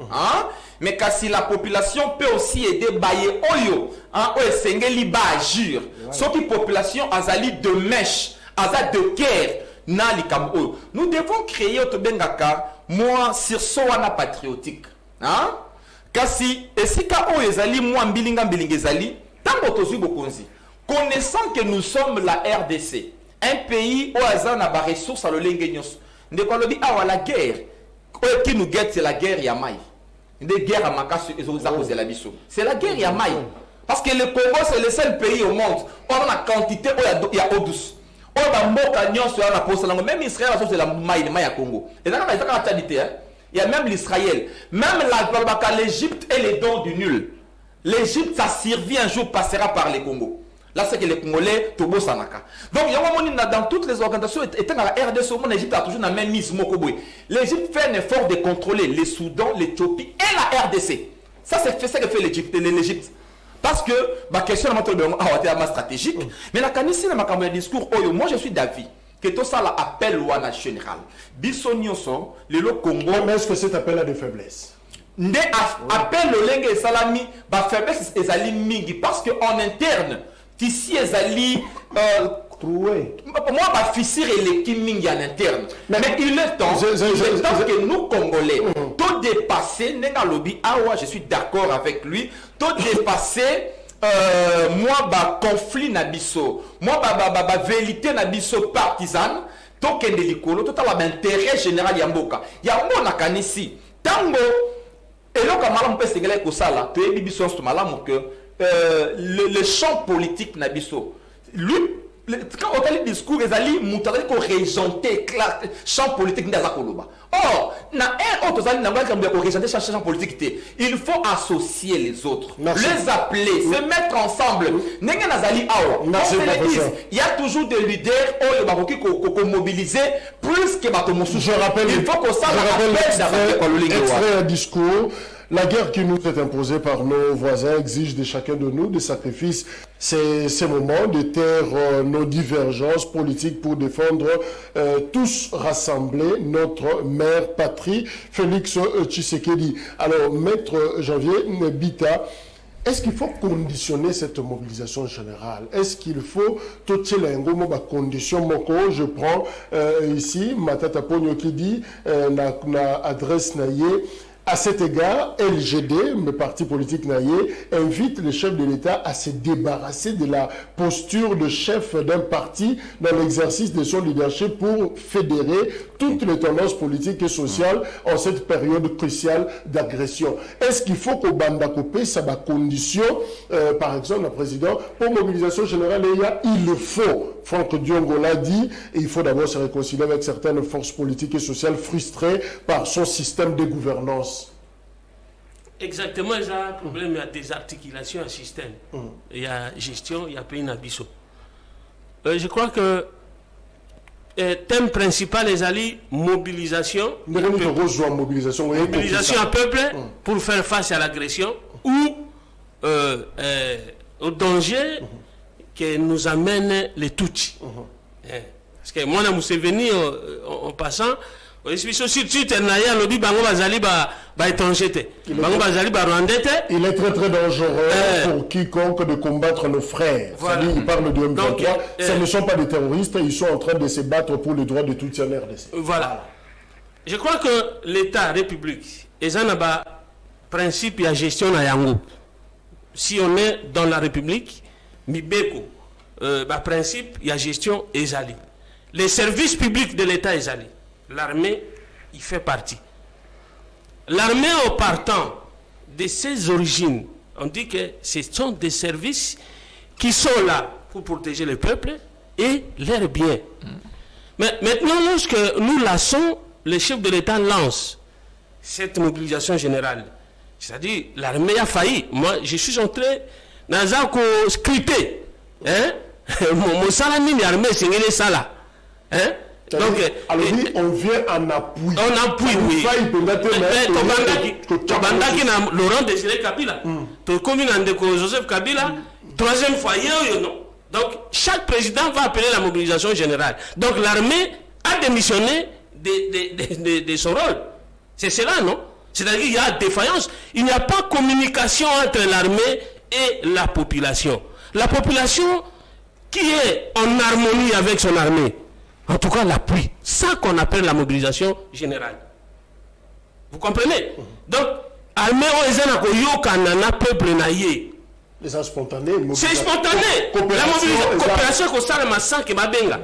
Mais quand si la population peut aussi aider bailler oyo, c'est li ba agir. Sauf que la population azali de mèche, azali de guerre. Nous devons créer autobengaka, moi, sur soana patriotique. Kasi, esika o ezali, moi, mbilinga ezali, tango tozu bokonzi. Connaissant que nous sommes la RDC, un pays où azan a ba ressources à l'olengenios. Ndekolobi awa la guerre, qui nous guette, c'est la guerre Yamai. Des guerres à Makasu et aux Elabiso. C'est la guerre Yamai. Parce que le Congo, c'est le seul pays au monde où on a quantité où il y a eau douce. Même Israël a la maille de Congo. Et là, il y a même l'Israël. Même l'Égypte est les dons du nul. L'Égypte, ça survit un jour, passera par les Congo. Là, c'est que les Congolais, Tobo Sanaka. Donc, il y a dans toutes les organisations, étant dans la RDC, l'Égypte a toujours la même mise. L'Égypte fait un effort de contrôler les Soudan, l'Éthiopie et la RDC. Ça, c'est ce que fait l'Égypte. Parce que ma question est stratégique. Mais la canisse, le discours, moi je suis d'avis que tout ça l'appel loi général. Bissonioso, le Congo. Mais est-ce que cet appel a des faiblesses? Nde appel le lengue salami, faiblesse ezali mingi parce que en interne, ici ezali troué. Moi, ma fissure et les mingi en interne. Mais il est temps que nous, Congolais, tout dépasser, je suis d'accord avec lui, tout dépasser, moi, conflit nabiso, moi, vérité nabiso partisane, tout que l'intérêt général yamboka. Yambo nakanisi, tango, et là, comme on peut se gagner comme ça, là, tu es bibiso, le champ politique nabiso, lui, quand on a le discours, les alliés montrent qu'on régenté le champ politique d'Azakoloba. Or, champ politique, il faut associer les autres, les appeler, se mettre ensemble. Il y a toujours des leaders qui mobilisés plus que Batomoussou. Je rappelle, il faut qu'on extrait un discours. La guerre qui nous est imposée par nos voisins exige de chacun de nous des sacrifices. C'est ces moments de taire nos divergences politiques pour défendre tous rassemblés notre mère patrie, Félix Tshisekedi. Alors, Maître Janvier Bita, est-ce qu'il faut conditionner cette mobilisation générale? Est-ce qu'il faut tout les conditions? Je prends ici Matata Pogno qui dit na adresse naïe. À cet égard, LGD, le parti politique naïe, invite le chef de l'État à se débarrasser de la posture de chef d'un parti dans l'exercice de son leadership pour fédérer toutes les tendances politiques et sociales en cette période cruciale d'agression. Est-ce qu'il faut qu'au Bandakopé, ça va condition, par exemple, le président, pour mobilisation générale, il le faut. Franck Diongo l'a dit, et il faut d'abord se réconcilier avec certaines forces politiques et sociales frustrées par son système de gouvernance. Exactement, il y a un problème, il y a des articulations à système. Il y a gestion, il y a pays Nabiso. Je crois que le thème principal est la mobilisation. Mobilisation à peuple pour faire face à l'agression ou au danger que nous amène les Tutsis. Parce que moi, je suis venu en passant. Il est très très dangereux pour quiconque de combattre nos frères. Voilà. Il parle de M23. Donc, ce ne sont pas des terroristes, ils sont en train de se battre pour le droit de tout en RDC. Voilà. Je crois que l'État, République, et ça n'a pas principe et gestion à Yango. Si on est dans la République, Mibeko, principe, il y a gestion Ezali. Les services publics de l'État Ezali. L'armée, il fait partie. L'armée, au partant de ses origines, on dit que ce sont des services qui sont là pour protéger le peuple et leurs biens. Mais maintenant, lorsque nous lançons, le chef de l'État lance cette mobilisation générale, c'est-à-dire l'armée a failli. Moi, je suis entré dans un scripté. Mon salami, l'armée, c'est une sala. Donc, alors on vient en appui. On appuie, oui. Tobandaki na Laurent Désiré Kabila. Comme Joseph Kabila, troisième foyer, non. Donc, chaque président va appeler la mobilisation générale. Donc, l'armée a démissionné de son rôle. C'est cela, non? C'est-à-dire qu'il y a défaillance. Il n'y a pas de communication entre l'armée et la population. La population qui est en harmonie avec son armée, en tout cas l'appui. Ça qu'on appelle la mobilisation générale. Vous comprenez? Donc, armée au Kanana peuple naïe. C'est spontané. C'est spontané. La coopération qu'on s'en massacre que babenga.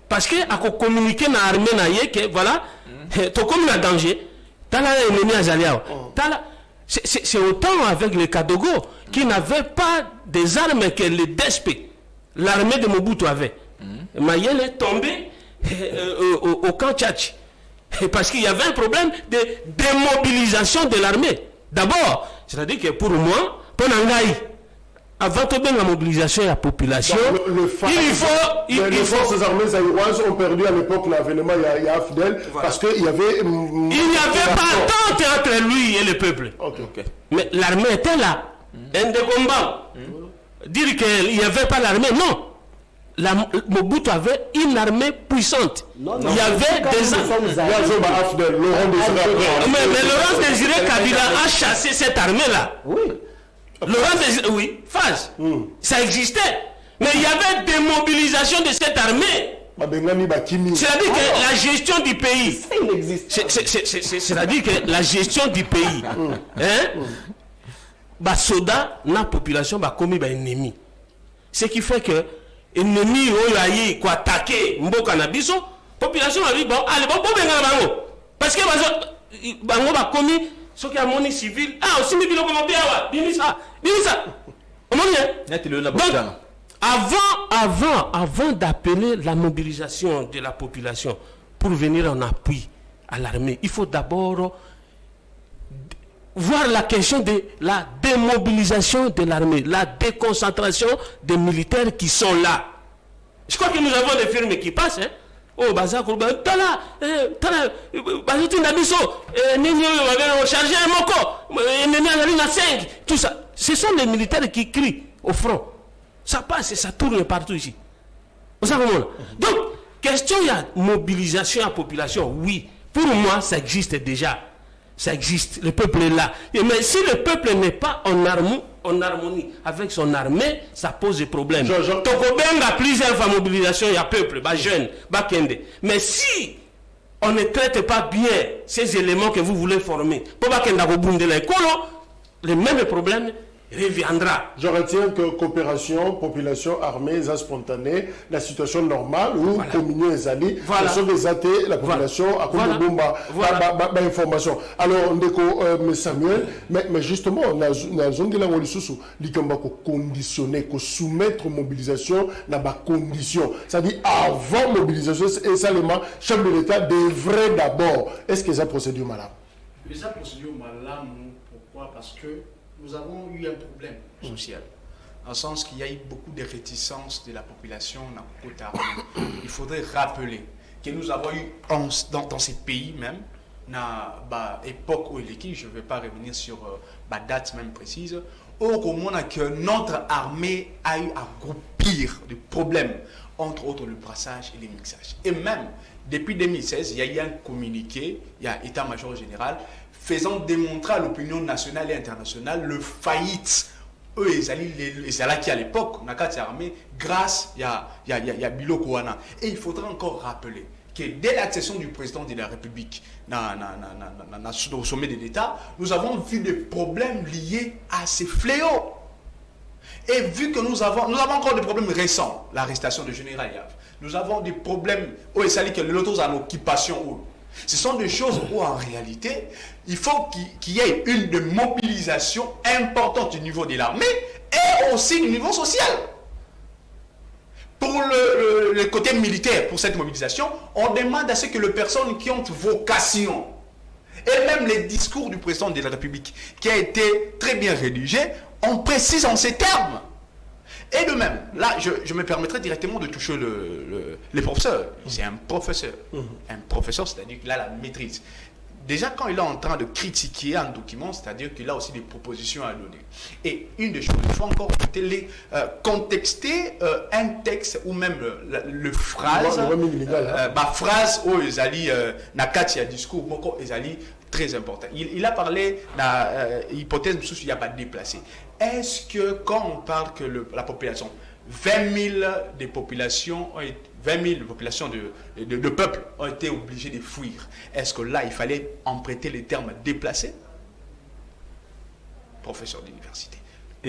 Parce que à communiquer na armée naïe que voilà, to comme un danger. Tala ennemi à Zaliao. C'est autant avec les Kadogo qui n'avaient pas des armes que les DSP. L'armée de Mobutu avait. Mayel est tombé au camp Tchatch. Parce qu'il y avait un problème de démobilisation de l'armée. D'abord, c'est-à-dire que pour moi, pour Nangaï, avant de bien la mobilisation de la population, les forces armées zaïroises ont perdu à l'époque l'avènement il y a Fidel, voilà. Parce qu'il y avait... il n'y avait pas tant entre lui et le peuple. Okay. Mais l'armée était là. Un des combats. Dire qu'il n'y avait pas l'armée, non. Mobutu avait une armée puissante. Non, il y avait des armes. Mais Laurent Désiré Kabila a chassé cette armée-là. Oui. Laurent Désiré, oui, phase. Ça existait. Mais il y avait des mobilisations de cette armée. C'est-à-dire que la gestion du pays. C'est-à-dire que la gestion du pays. Soda, la population va commis un ennemi. Ce qui fait que ennemi oyayi ko attaquer mboka na biso population a dit bon allez bon benga bango parce que bango ba commis ce qui a moni civil aussi mi biloko mo bien wa binisa on donc avant d'appeler la mobilisation de la population pour venir en appui à l'armée, il faut d'abord voir la question de la démobilisation de l'armée, la déconcentration des militaires qui sont là. Je crois que nous avons des firmes qui passent. Oh, Baza Kourba, Tala, Bazotin Nabiso, Nini, chargé un moko, Nini Alina 5, tout ça. Ce sont les militaires qui crient au front. Ça passe et ça tourne partout ici. Vous savez comment? Donc, question, il y a mobilisation à la population. Oui, pour moi, ça existe déjà. Ça existe, le peuple est là. Mais si le peuple n'est pas en harmonie avec son armée, ça pose des problèmes. Tokobeng a plusieurs fois mobilisation, il y a peuple, jeune, kende. Mais si on ne traite pas bien ces éléments que vous voulez former, pour les mêmes problèmes reviendra. Je retiens que coopération, population, armée, spontanée, la situation normale où communion et zali, sont des athées, la population, à cause de bomba, information. Alors, on Samuel, mais justement, on a zone de la Molissousou, l'ikamba ko conditionner, ko soumettre mobilisation, n'a pas condition. C'est-à-dire, avant mobilisation, et seulement, chef de l'État devrait d'abord. Est-ce que c'est une procédure malade? C'est une procédure malade, pourquoi? Parce que nous avons eu un problème social, en sens qu'il y a eu beaucoup de réticences de la population dans le côté armé. Il faudrait rappeler que nous avons eu dans ces pays même, dans l'époque où il est, je ne vais pas revenir sur la date même précise, où on a que notre armée a eu à grouper pire, des problèmes, entre autres le brassage et les mixages. Et même, depuis 2016, il y a eu un communiqué, il y a État-major général, faisant démontrer à l'opinion nationale et internationale le faillite. Eux, ils allaient qui à l'époque, on a qu'à armée, grâce à Bilo Kouana. Et il faudra encore rappeler que dès l'accession du président de la République au sommet de l'État, nous avons vu des problèmes liés à ces fléaux. Et vu que nous avons encore des problèmes récents, l'arrestation de Général Yav, nous avons des problèmes où il s'agit que l'autos en occupation. Ce sont des choses où en réalité, il faut qu'il y ait une mobilisation importante au niveau de l'armée et aussi au niveau social. Pour le côté militaire, pour cette mobilisation, on demande à ce que les personnes qui ont vocation, et même les discours du président de la République, qui a été très bien rédigé, on précise en ces termes. Et de même, là, je me permettrai directement de toucher les professeurs. C'est un professeur. Un professeur, c'est-à-dire qu'il a la maîtrise. Déjà, quand il est en train de critiquer un document, c'est-à-dire qu'il a aussi des propositions à donner. Et une des choses, il faut encore contexter un texte ou même le phrase. Phrase où ils allaient, nakati a discours, ils allaient très important. Il a parlé de l'hypothèse il n'y a pas déplacé. Est-ce que quand on parle que la population, 20 000 des populations ont été 20 000 populations de peuples ont été obligés de fuir. Est-ce que là, il fallait emprunter les termes déplacés? Professeur d'université.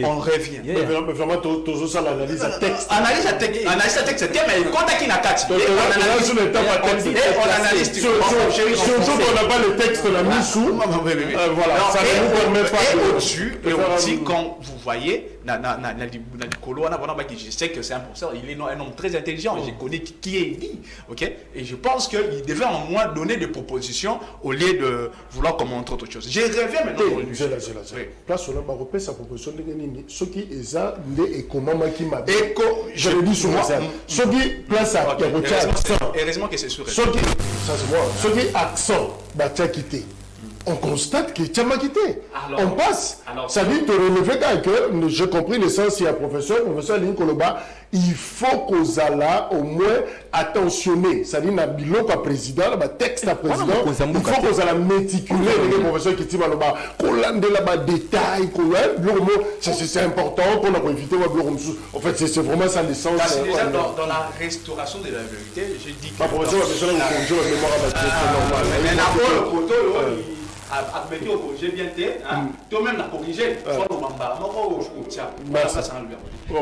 On revient. Mais vraiment, tu as l'analyse à texte. Analyse à texte, c'est mais quand il y a 4, on analyse. Si on n'a pas le texte, on l'a mis sous. Voilà, ça ne nous permet pas de. Et au-dessus, et aussi, quand vous voyez, je sais que c'est un professeur, il est un homme très intelligent, je connais qui est dit, ok? Et je pense qu'il devait au moins donner des propositions au lieu de vouloir commenter autre chose. J'ai rêvé maintenant pour lui. Place, on a repéré sa proposition de Nini. Ce qui est ça, et comment qui m'a dit. Je le dis souvent. Ce qui place à heureusement que c'est sûr. Ce qui, ça c'est moi. Ce qui accent, bah tu as quitté. On constate que tu as quitté. On passe. Ça dit, te relever que j'ai compris le sens, il y a professeur Lin Koloba, il faut qu'aux ala au moins attentionner. Ça dit, Nabilo pas président, texte à président, il faut qu'aux ala méticuler les professeurs qui disent qu'on là-bas détail, c'est important pour éviter. En fait, c'est vraiment ça le sens. C'est déjà dans la restauration de la vérité, j'ai dit que. Professeur, c'est normal. Admettez au corrigé bien t'es, toi-même la corrigé, soit le mamba,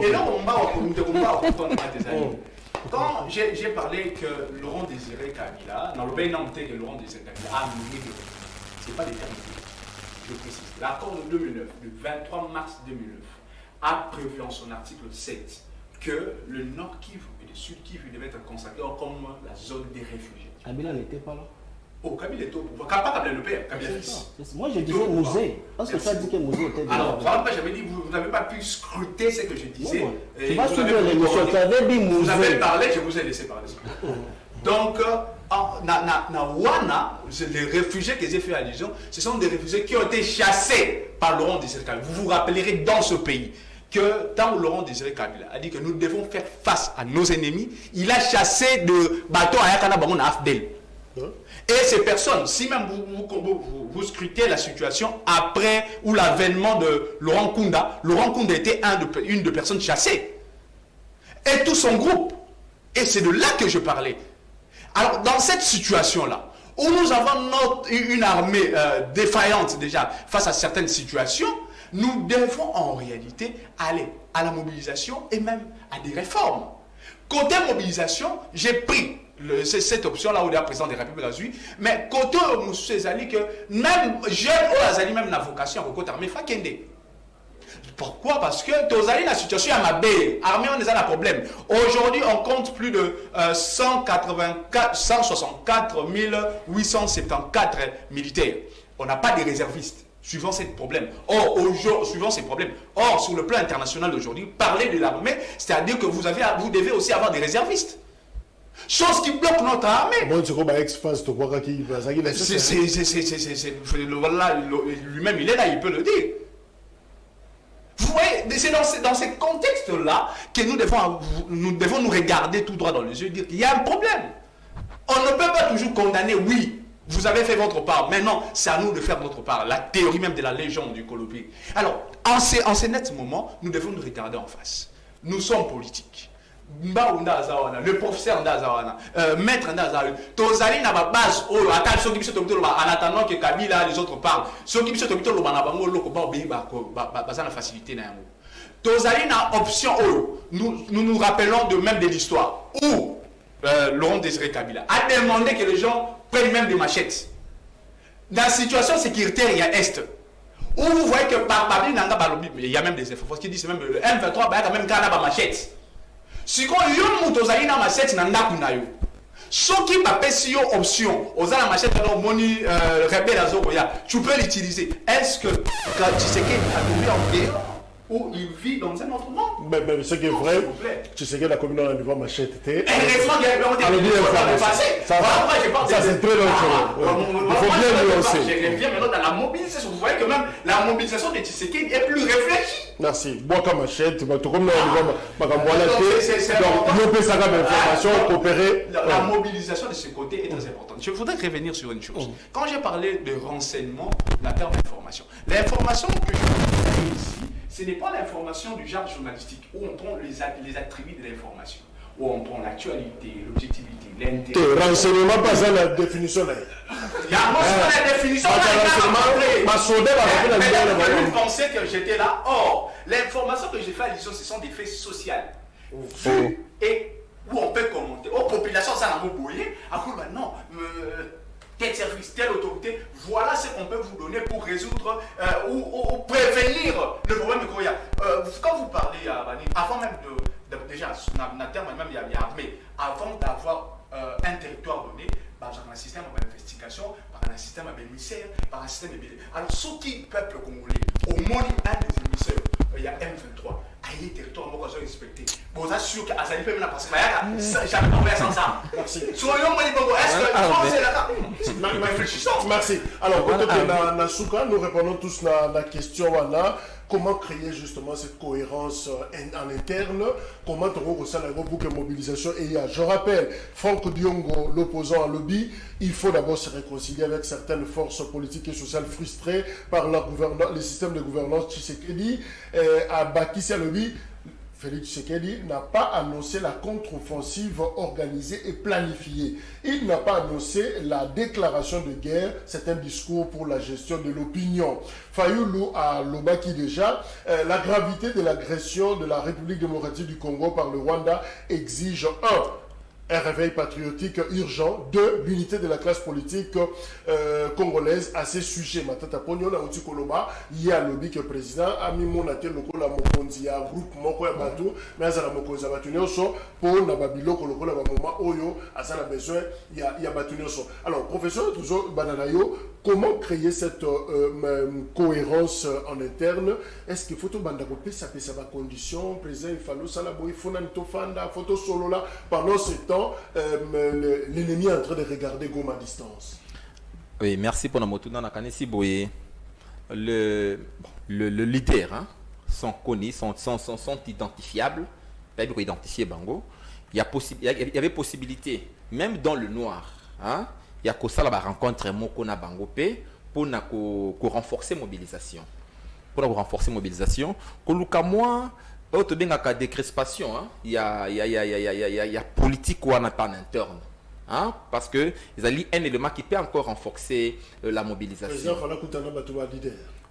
et là on va quand j'ai parlé que Laurent Désiré Kabila, dans le pays nantais que Laurent Désiré Kabila a amené des c'est pas des qualités, je précise. L'accord de 2009, le 23 mars 2009, a prévu en son article 7 que le Nord Kivu et le Sud Kivu devaient être consacrés comme la zone des réfugiés. Kabila n'était pas là. Oh, Kabila est au pouvoir. Kabila le père, Kabila fils. Moi, je disais musée. Parce que ça dit que musée était. Alors, j'avais dit, vous n'avez pas pu scruter ce que je disais. Tu vas suivre l'émission, tu avais dit musée. Vous avez parlé, je vous ai laissé parler. Donc, Wana, les réfugiés que j'ai fait allusion, ce sont des réfugiés qui ont été chassés par Laurent Désiré Kabila. Vous vous rappellerez dans ce pays que tant Laurent Désiré Kabila a dit que nous devons faire face à nos ennemis, il a chassé de bateaux à Yakana Bangon à Afdel. Et ces personnes, si même vous scrutez la situation après ou l'avènement de Laurent Kunda était une des personnes chassées. Et tout son groupe. Et c'est de là que je parlais. Alors, dans cette situation-là, où nous avons une armée défaillante déjà face à certaines situations, nous devons en réalité aller à la mobilisation et même à des réformes. Côté mobilisation, j'ai pris cette option-là où il y a président des Républiques Azui, mais côté Moussou Ezali, que même jeune ou Azali, même la vocation, côté armée, Fakende. Pourquoi? Parce que la situation est à ma baie. Armée, on a un problème. Aujourd'hui, on compte plus de 164 874 militaires. On n'a pas de réservistes. Suivant ces problèmes. Suivant ces problèmes. Or, sur le plan international d'aujourd'hui, parler de l'armée, c'est-à-dire que vous devez aussi avoir des réservistes. Chose qui bloque notre armée. Lui-même, il est là, il peut le dire. Vous voyez, c'est dans ce contexte-là que nous devons nous regarder tout droit dans les yeux et dire qu'il y a un problème. On ne peut pas toujours condamner, oui, vous avez fait votre part, mais non, c'est à nous de faire notre part. La théorie même de la légende du Kolobi. Alors, en ce net moment, nous devons nous regarder en face. Nous sommes politiques. Le professeur Ndazawana, maître Ndazawana, Tozali n'a pas base, en attendant que Kabila les autres parlent. Ceux qui sont la facilité. Tozali n'a option, nous nous rappelons de même de l'histoire où Laurent Désiré Kabila a demandé que les gens prennent même des machettes. Dans la situation sécuritaire, il y a Est. Où vous voyez que par Babli Nanga Balobi, il y a même des infos qui disent même le M23, il y a même Kanaba machette. Si on a une machette, ce qui m'a fait option, aux la machette, tu peux l'utiliser. Est-ce que tu sais qu'il a trouvé en dehors ou il vit dans un autre monde? Mais ce qui est vrai, tu sais que la commune a un niveau machette. Heureusement qu'il y a ça c'est très dangereux. Il faut bien nuancer. Je reviens maintenant dans la mobilisation. Vous voyez que même la mobilisation de Tshisekedi est plus réfléchie. Merci. Bois machette, tout comme nous on peut savoir l'information, coopérer. La mobilisation de ce côté est très importante. Je voudrais revenir sur une chose. Quand j'ai parlé de renseignement, la terme d'information. L'information que je vous ici, ce n'est pas l'information du genre journalistique où on prend les attributs de l'information, où on prend l'actualité, l'objectivité, l'intérêt. Renseignement, pas ça la définition. Il y a la définition. Vous pensez que j'étais là. Or, l'information que j'ai fait allusion, ce sont des faits sociaux. Et où on peut commenter. Aux populations, ça n'a pas bouillé. À quoi non. Tel service, telle autorité, voilà ce qu'on peut vous donner pour résoudre ou prévenir le problème qu'il y a. Quand vous parlez à Bani, avant même déjà, il y a armée, avant d'avoir un territoire donné, par un système d'investigation, par un système d'émissaire, par un système de... Alors, ce qui peuple congolais, au moins un des émissaires, il y a M23, aïe, territoire, moi, quand j'ai respecté. Bon, ça, sûr qu'Azali peut me passer. J'avais pas envoyé sans ça. Merci. Soyons moi, est-ce que c'est là? Réfléchissons. Merci. Alors, peut-être Nasuka, nous répondons tous à la question, Wana. Comment créer justement cette cohérence en interne? Comment on ressent la boucle mobilisation? Et je rappelle, Franck Diongo, l'opposant à lobby, il faut d'abord se réconcilier avec certaines forces politiques et sociales frustrées par le système de gouvernance Tshisekedi. À Bakissi à lobby, Félix Tshisekedi n'a pas annoncé la contre-offensive organisée et planifiée. Il n'a pas annoncé la déclaration de guerre. C'est un discours pour la gestion de l'opinion. Fayoulou a Lobaki déjà. La gravité de l'agression de la République démocratique du Congo par le Rwanda exige un réveil patriotique urgent, 2, l'unité de la classe politique congolaise à ces sujets. Matata Pogno na uti koloba, il y a lobby que président a mis mon atel loko la mokonzi ya groupe moko ya bato, mais azala mokonzi ya bato nyonso pour na babilo koloko la moment oyo azala besoin ya bato nyonso. Alors professeur toujours bananayo, comment créer cette cohérence en interne? Est-ce qu'il faut tout banda ko pesa ba condition président il fallait ça la boy fona ntofanda photo solo là pendant ce temps l'ennemi est en train de regarder Goma à distance. Oui, merci pour notre dans la Kanesi Boye. Le leader, hein, sont connus, sont identifiables. Pas identifier Bango. Il y avait possibilité, même dans le noir, hein, il y a que ça la rencontre Mokona Bango P pour renforcer mobilisation. Pour renforcer mobilisation, que moi autre décrispation, il y a politique ou on n'a pas en interne, hein, parce que ils ont un élément qui peut encore renforcer la mobilisation.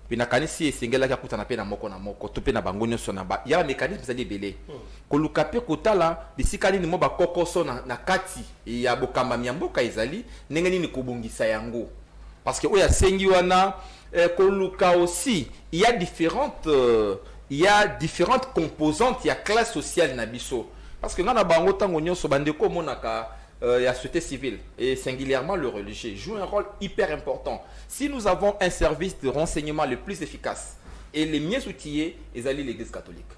Puis na kanisi singela ka kutana pe na moko to pe na bango nyoso na ba ya mécanisme zali belé ko lukape kotala bisikali ni mo ba kokoso na kati ya bokamba myamboka ezali ndenge nini ko bongisa yango parce que oya sengi wana ko luka aussi il y a différentes composantes, il y a classe sociale nabiso. Parce que dans la bango tango nyonso bandeko monaka il y a société civile et singulièrement le religieux joue un rôle hyper important. Si nous avons un service de renseignement le plus efficace et les mieux outillés, ils allaient l'église catholique.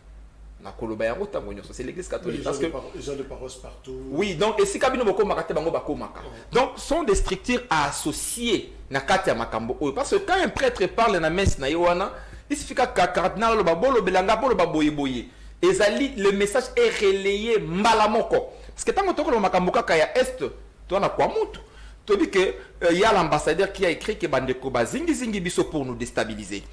Na koloba yango tango nyonso c'est l'église catholique parce que ils ont des paroisses partout. Oui, donc et si kabino boko makate bango bako maka. Donc sont des structures à associer na kati ya makambo parce que quand un prêtre parle na messe na yowana il suffit que cardinal le babolo belanga pour le baboye boye ezali le message est relayé malamoko parce que tant que le makamboka kaya est toi na kwa mutu to dit que il y a l'ambassadeur qui a écrit que bandeko bazingi biso pour nous déstabiliser.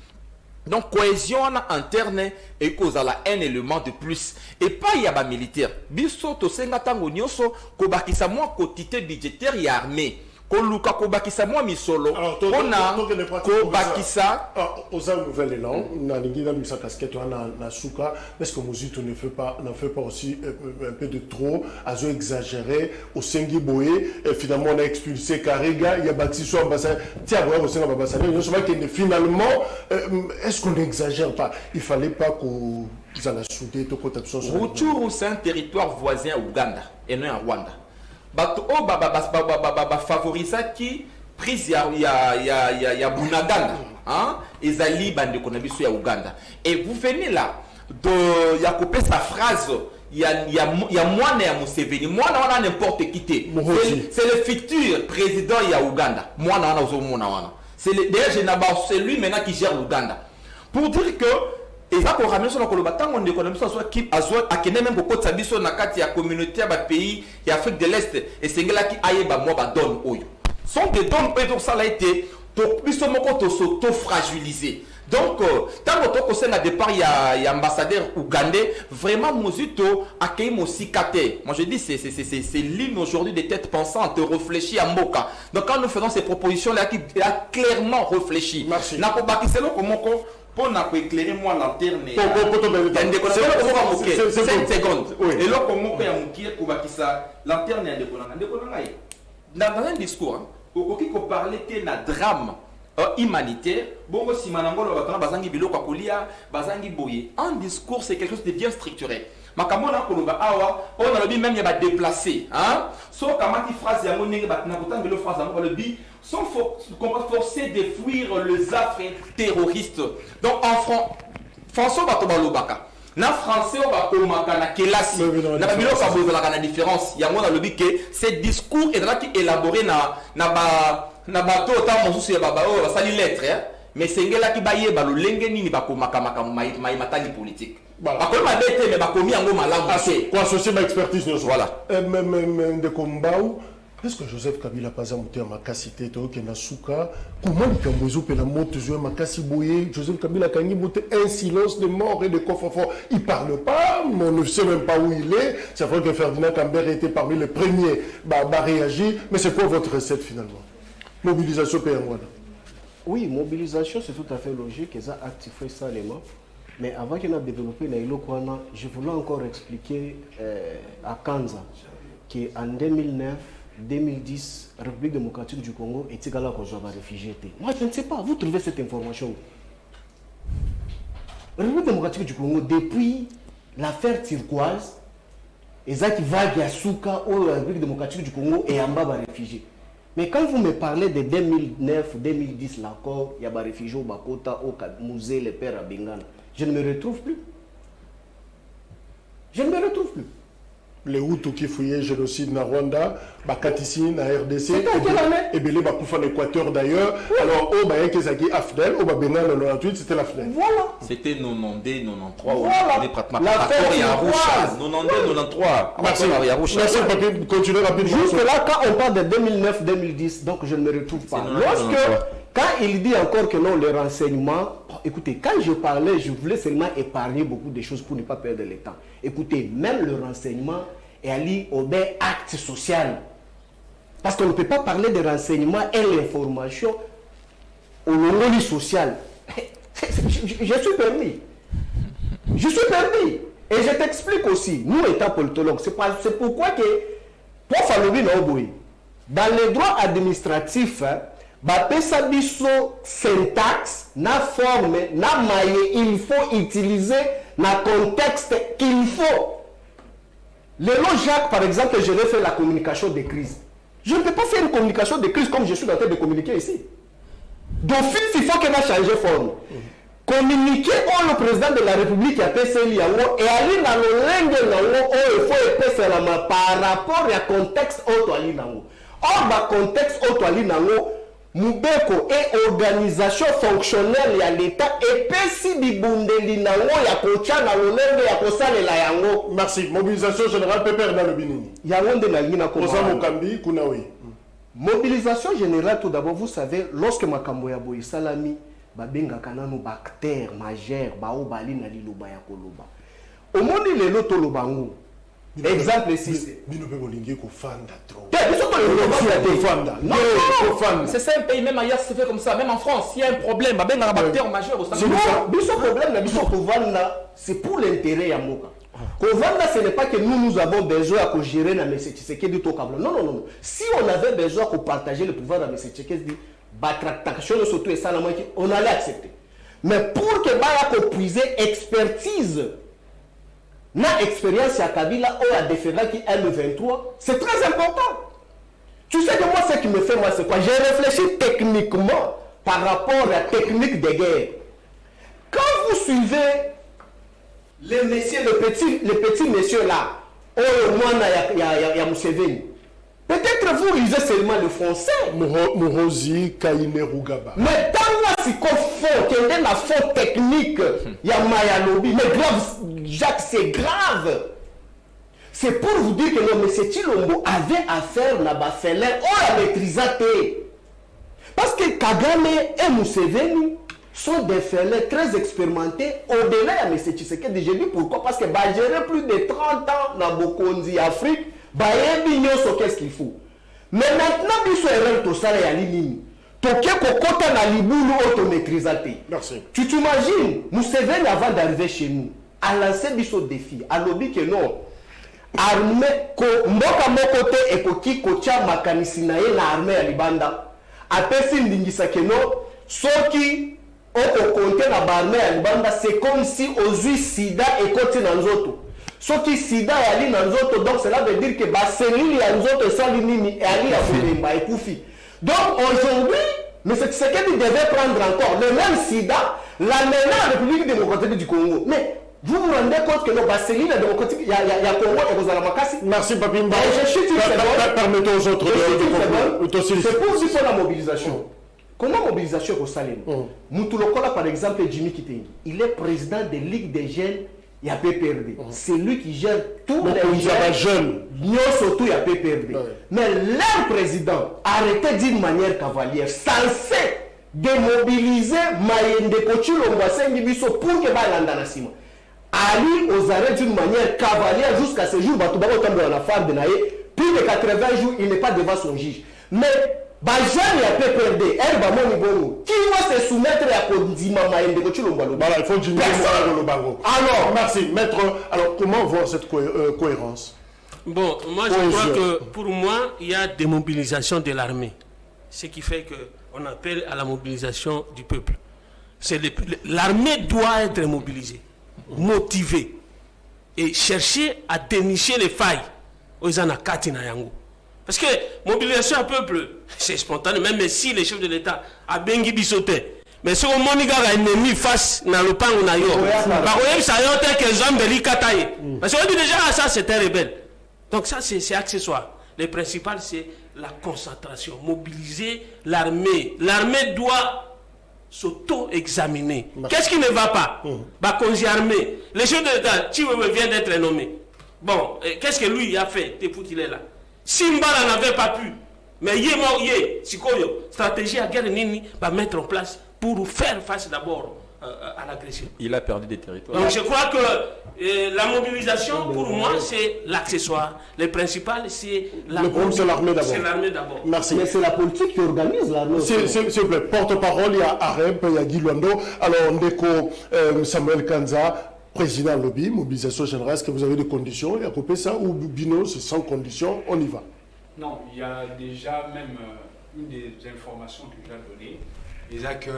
Donc cohésion interne et cause à la un élément de plus et pas y a ba militaire biso to senga tango nyoso ko bakisa moi quantité budgétaire y armée ko luka ko bakisa moi misolo ona ko bakisa aux nouvelles élan na lingi na misa casquette na suka est-ce que Mouzito ne fait pas aussi un peu de trop azo exagéré au sengi boé et finalement on a expulsé Kariga il y a bâti sur ambassadeur tiens ouais au senga ambassadeur je sais que finalement est-ce qu'on n'exagère pas il fallait pas qu'on vous en a soudé tout côté absence Rutshuru c'est un territoire voisin à Ouganda et non à Rwanda bato o favorisa qui prise ya Bunagana hein ezali bande konabiso ya Uganda et vous venez là de ya couper sa phrase ya mwana ya Museveni mwana wana n'importe qui c'est le futur président ya Uganda mwana wana ozomona wana d'ailleurs c'est lui maintenant qui gère l'Uganda pour dire que et ça pour ramener sur la colobatango on économie soit qui azwa akene même beaucoup de biso na kati ya communauté ya pays ya Afrique de l'Est et sengela qui ayeba moi ba donne oyo sont des dons et donc ça a été to biso moko to s'auto fragiliser donc tant que c'est na départ il y a ambassadeur ougandais vraiment Mouzito accueille mosikate moi je dis c'est l'hymne aujourd'hui des têtes pensantes réfléchir à Mboka donc quand nous faisons ces propositions là qui a clairement réfléchi na ko bakiselo komoko pour éclairer moi lanterne 5 secondes et là comment il y a un qui est lanterne dans un discours au qui parler que na drame humanitaire bon si manangolo batana bazangi biloko kolia bazangi boye un discours c'est quelque chose de bien structuré makamona koloba awa on a même il va déplacer hein so kamati phrase ya moninga batana kotanga le phrase ya le bi sont forcés de fuir les affres terroristes donc en François Batobalobaka na français on va komaka na kelasi na biloko ka bozala na différence ya mona lobi que ces discours et là qui élaboré na bato ta mosusu ya baba o basali lettre mais sengela ki baye ba lo lenge nini ba komaka mai matali politique bakoma bete mais bakomi yango malamu c'est quoi associer ma expertise voilà même de Kombao est-ce que Joseph Kabila pas monté à Makasité to ke na suka comment il kambozo pe la moto zo Makasi boye Joseph Kabila kangi monté un silence de mort et de coffre-fort il parle pas on ne sait même pas où il est c'est vrai que Ferdinand Kambere était parmi les premiers à réagir mais c'est quoi votre recette finalement mobilisation paysanne oui mobilisation c'est tout à fait logique et ça activé ça les mots mais avant qu'il ait développé la Ilokwana je voulais encore expliquer à Kanza qu'en 2009-2010, République démocratique du Congo est égal à Kozaba réfugié. Moi, je ne sais pas, vous trouvez cette information. République démocratique du Congo, depuis l'affaire turquoise, Ezaki Vague Yasuka, ou la République démocratique du Congo est en bas réfugié. Mais quand vous me parlez de 2009-2010, l'accord, il y a des réfugiés au Bakota, au musée, les pères à Bengana, je ne me retrouve plus. Je ne me retrouve plus. Les Hutus qui fouillaient génocide na Rwanda, Bakatisi na RDC, c'était en quelle année? Et Belé Bakoufa en Équateur d'ailleurs. Oui. Alors, au Bayen Kezaki Afdel, au Babena en 98, c'était la FNEL. Voilà. C'était 90, 93. Voilà. L'affaire Yarusha. 90, 93. Merci. Merci, papier. Continuez rapidement. Jusque-là, quand on parle de 2009-2010, donc je ne me retrouve pas. Quand il dit encore que non, les renseignements, écoutez, quand je parlais, je voulais seulement épargner beaucoup de choses pour ne pas perdre le temps. Écoutez, même le renseignement est allé au bien acte social. Parce qu'on ne peut pas parler de renseignement et l'information au niveau social. Je suis permis. Je suis permis. Et je t'explique aussi, nous étant politologues, c'est pourquoi que, pour Falobi Naoboui, dans les droits administratifs, bapesa biso syntaxe, na forme, na maille, il faut utiliser na contexte qu'il faut. Le nom Jacques, par exemple, je vais faire la communication de crise. Je ne peux pas faire une communication de crise comme je suis en train de communiquer ici. D'office, il faut qu'elle a changé de forme. Communiquer au le président de la République a fait et aller dans le langue il faut faire par rapport au contexte auto ali nango. Or, le contexte auto ali nango Mubeko et organisation fonctionnelle ya l'État et pesi bibundeli nango ya kocha na lolenge ya kosalela yango. Merci. Mobilisation générale Pépère dans le Binini. Yango nde nalingi na Kosa Mokambi Kunawi. Mobilisation générale, tout d'abord, vous savez, lorsque Makambo ya boy salami babenga kanano bactère majeur bao bali na liloba ya koloba. Omoni lelo to lobango. Exemple 6. Bino pe bolingi ko fanda trop. Non, c'est ça un pays, même ailleurs c'est fait comme ça, même en France, il y a un problème, babenga bactère majeur au sein de ça. Biso problème na biso kovanda, c'est pour l'intérêt ya moka. Kovanda, ce n'est pas que nous avons besoin à gérer na M. Tshisekedi to kabla. Non, non, non. Si on avait besoin de partager le pouvoir de M. Tshisekedi, batraction surtout et ça, on allait accepter. Mais pour que Baya puise expertise, na expérience à Kabila ou à Defera qui est le 23, c'est très important. Tu sais que moi, ce qui me fait, moi, c'est quoi? J'ai réfléchi techniquement par rapport à la technique de guerre. Quand vous suivez les messieurs, les petits messieurs là, oh, moi, il y a Museveni. Peut-être vous lisez seulement le français. Mourozi, Kaine, Rougaba. Mais tant que c'est faux, qu'il y a la faute technique, il y a Mayalobi. Mais grave, Jacques, c'est grave. C'est pour vous dire que le monsieur Chilombo avait affaire à Bafele, on la maîtrisait. Parce que Kagame et Museveni sont des félins très expérimentés au-delà de M. Tshisekedi. Je dis pourquoi? Parce que bah, gérer plus de 30 ans dans Bokonzi, Afrique, bah, qu'est-ce qu'il faut. Mais maintenant, il y a tout ça, il y a l'ini. Merci. Tu t'imagines, Museveni avant d'arriver chez nous, a lancé biso défi, a lobby que non. Armée, mboka mokote ekoki kocha makanisi na ye na armée ya Libanda. Apesi ndingisa que non, soki oko konte na barmée ya Libanda, c'est comme si ozui sida ekoti na nzoto. Soki sida yali na nzoto, donc cela veut dire que ba selili ya nzoto sali nini e ali ya fulemba ekufi. Donc aujourd'hui, M. Tshisekedi devait prendre encore le même sida, l'amener à la République démocratique du Congo. Mais vous vous rendez compte que nos cellules démocratiques, il y a Congo et Rosalamacassi. Merci Papimba. Je chute une seconde. Permettons aux autres de c'est pour dire la mobilisation. Comment mobilisation au Salem? Moutulokola par exemple, Jimmy Kitengi, il est président de Ligue des jeunes. Il y a PPRD. C'est lui qui gère tous les jeunes. Surtout il y a PPRD. Mais leur président, arrêté d'une manière cavalière, censé démobiliser Mayende Kochilombasengi Biso pour que Balanda Nassima. Ali aux arrêts d'une manière cavalière jusqu'à ce jour, Batouba tombe dans la femme de Naye. Plus de 80 jours, il n'est pas devant son juge. Mais Bajan et PPRD, elle va mon niveau. Qui va se soumettre à Kodima Mayende Kochilombasengi? Voilà, il faut dire alors, merci. Maître, alors comment voir cette cohérence? Bon, moi je crois que pour moi, il y a démobilisation de l'armée. Ce qui fait qu'on appelle à la mobilisation du peuple. L'armée doit être mobilisée, motivée et chercher à dénicher les failles aux Anakati na Yango. Parce que mobilisation du peuple, c'est spontané, même si les chefs de l'État a bengi bisoté. Mais si on monique un ennemi face dans le pan on a eu, ça y est que les hommes de l'Ikataye. Parce qu'on dit déjà ça c'est un rebelle. Donc ça c'est accessoire. Le principal c'est la concentration, mobiliser l'armée. L'armée doit s'auto-examiner. Qu'est-ce qui ne va pas? Bah armée. Les chefs de l'État, Chiwewe vient d'être nommé. Bon, qu'est-ce que lui a fait depuis qu'il est là? Simba n'avait pas pu. Mais Sikoyo, stratégie à guerre Nini va mettre en place pour faire face d'abord à l'agression. Il a perdu des territoires. Donc je crois que la mobilisation, pour moi, c'est l'accessoire. Le principal, c'est le problème, c'est l'armée d'abord. C'est l'armée d'abord. Merci. Mais c'est la politique qui organise l'armée. S'il vous plaît, porte-parole, il y a Arep, il y a Guy Luando. Alors, Ndeko Samuel Kanza, président lobby, mobilisation générale, est-ce que vous avez des conditions? Il y a coupé ça ou Bino, c'est sans condition, on y va? Non, il y a déjà même une des informations déjà données. Déjà que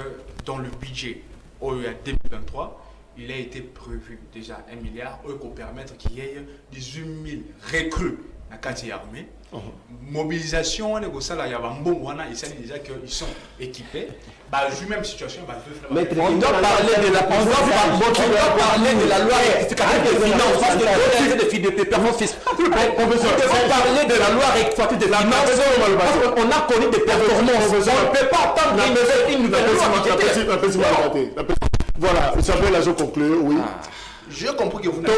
dans le budget au 2023, il a été prévu déjà 1 milliard pour permettre qu'il y ait 18 000 recrues à quartier armé. Mobilisation, on est au salaire, il y a un bon wana, ils savent déjà qu'ils sont équipés. Bah, je même situation, bah, on doit parler de la loi rectificative des finances, parce que de performances fiscales. On doit parler de la loi rectificative des finances, parce qu'on a connu des performances. On ne peut pas attendre une nouvelle loi. Voilà, vous savez, là je conclue, oui. J'ai compris que vous n'avez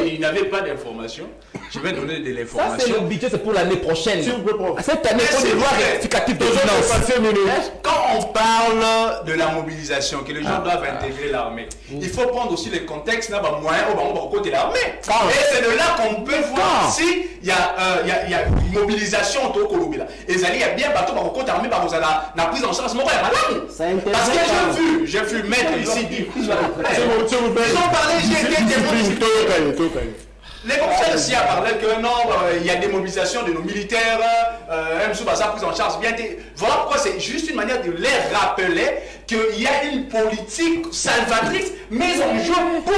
il n'avait pas d'informations. Je vais donner de l'information. Ça, c'est le budget, c'est pour l'année prochaine. Cette année, c'est une loi rectificative des finances. Quand on parle de la mobilisation, que les gens doivent intégrer l'armée, il faut prendre aussi le contexte, on va côté l'armée. Et c'est de là qu'on peut voir s'il y a une mobilisation autour de Kolobila. Et il y a bien bateau par côté armée, par la prise en charge, parce que j'ai vu mettre ici du. Ils ont parlé, j'ai été témoin. Les commissaires ici a parlé que non, il y a des mobilisations de nos militaires, ça prise en charge bien. Voilà pourquoi c'est juste une manière de les rappeler qu'il y a une politique salvatrice mise en jeu pour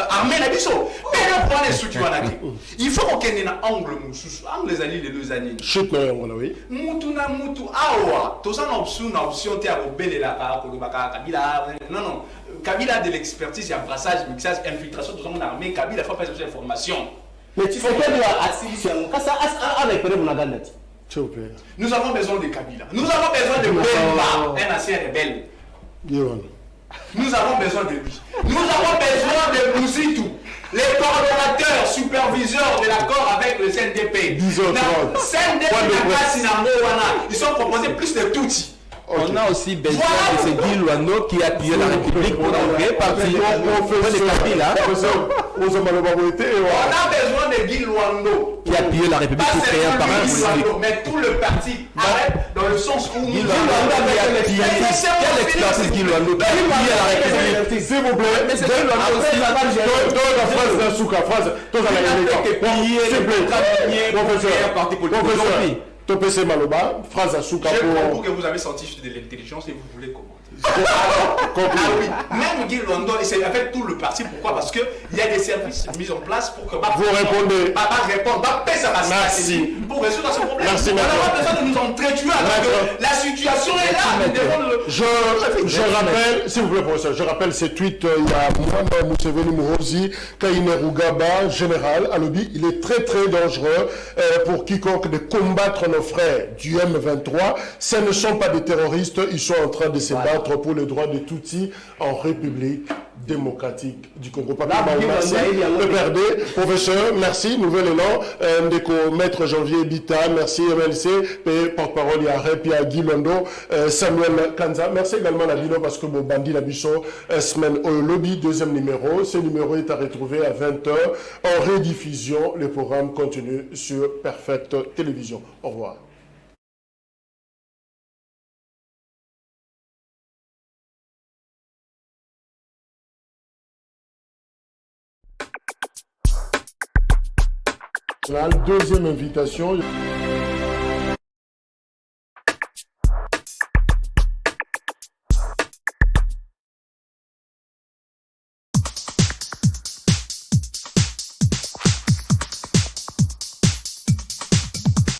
armer la biso. Mais le point est structuré. Il faut qu'on ait un angle, les alliés, les deux années. Chut, oui. Mutuna mutu awa, tout ça n'a option t'es à rebelle la Kabila. Non. Kabila a de l'expertise, il y a brassage, mixage, infiltration, tout ça, mon armée. Kabila fait pas cette information. Mais tu fais quelle Nous avons besoin de Kabila. Nous avons besoin de Bemba, un ancien rebelle. Nous avons besoin de lui. Nous avons besoin de Mouzitou, les coordonnateurs, superviseurs de l'accord avec le CNDP. Ils sont proposés plus de tout. On a aussi besoin de ce Guy Luando qui a appuyé la République pour créer parti. On a besoin de Guy Luando qui a appuyé la République pour créer un parti politique. Mais tout le parti arrête dans le sens où Guy Luando a appuyé. Quelle expertise Guy Luando qui a appuyé la République? S'il vous plaît, mais c'est Guy Luando aussi. Professeur. Topese Maloba, phrase à Souka pour... J'ai compris que vous avez senti de l'intelligence et vous voulez commenter. Oui, même Guy Luando, et c'est avec tout le parti, pourquoi? Parce qu'il y a des services mis en place pour que... Vous répondez. Merci. Pour résoudre ce problème. Merci, on n'a pas besoin de nous entretuer alors que la situation est là. Je rappelle, s'il vous plaît, professeur, je rappelle ces tweets, il y a Mohamed Mousseveni Mourozi, Kainerou Gaba, général, à Lobi, il est très très dangereux pour quiconque de combattre nos frères du M23. Ce ne sont pas des terroristes, ils sont en train de se battre pour les droits de Tutsi en République démocratique du Congo. Merci. PPRD, professeur, merci. Nouvel élan. Ndeko, maître Janvier Bita, merci MLC, porte-parole, il y a Répi à Guy Luando, Samuel Kanza. Merci également à Bino parce que mon bandit la biso, semaine au lobby, deuxième numéro. Ce numéro est à retrouver à 20h en rediffusion. Le programme continue sur Perfect Télévision. Au revoir. La deuxième invitation.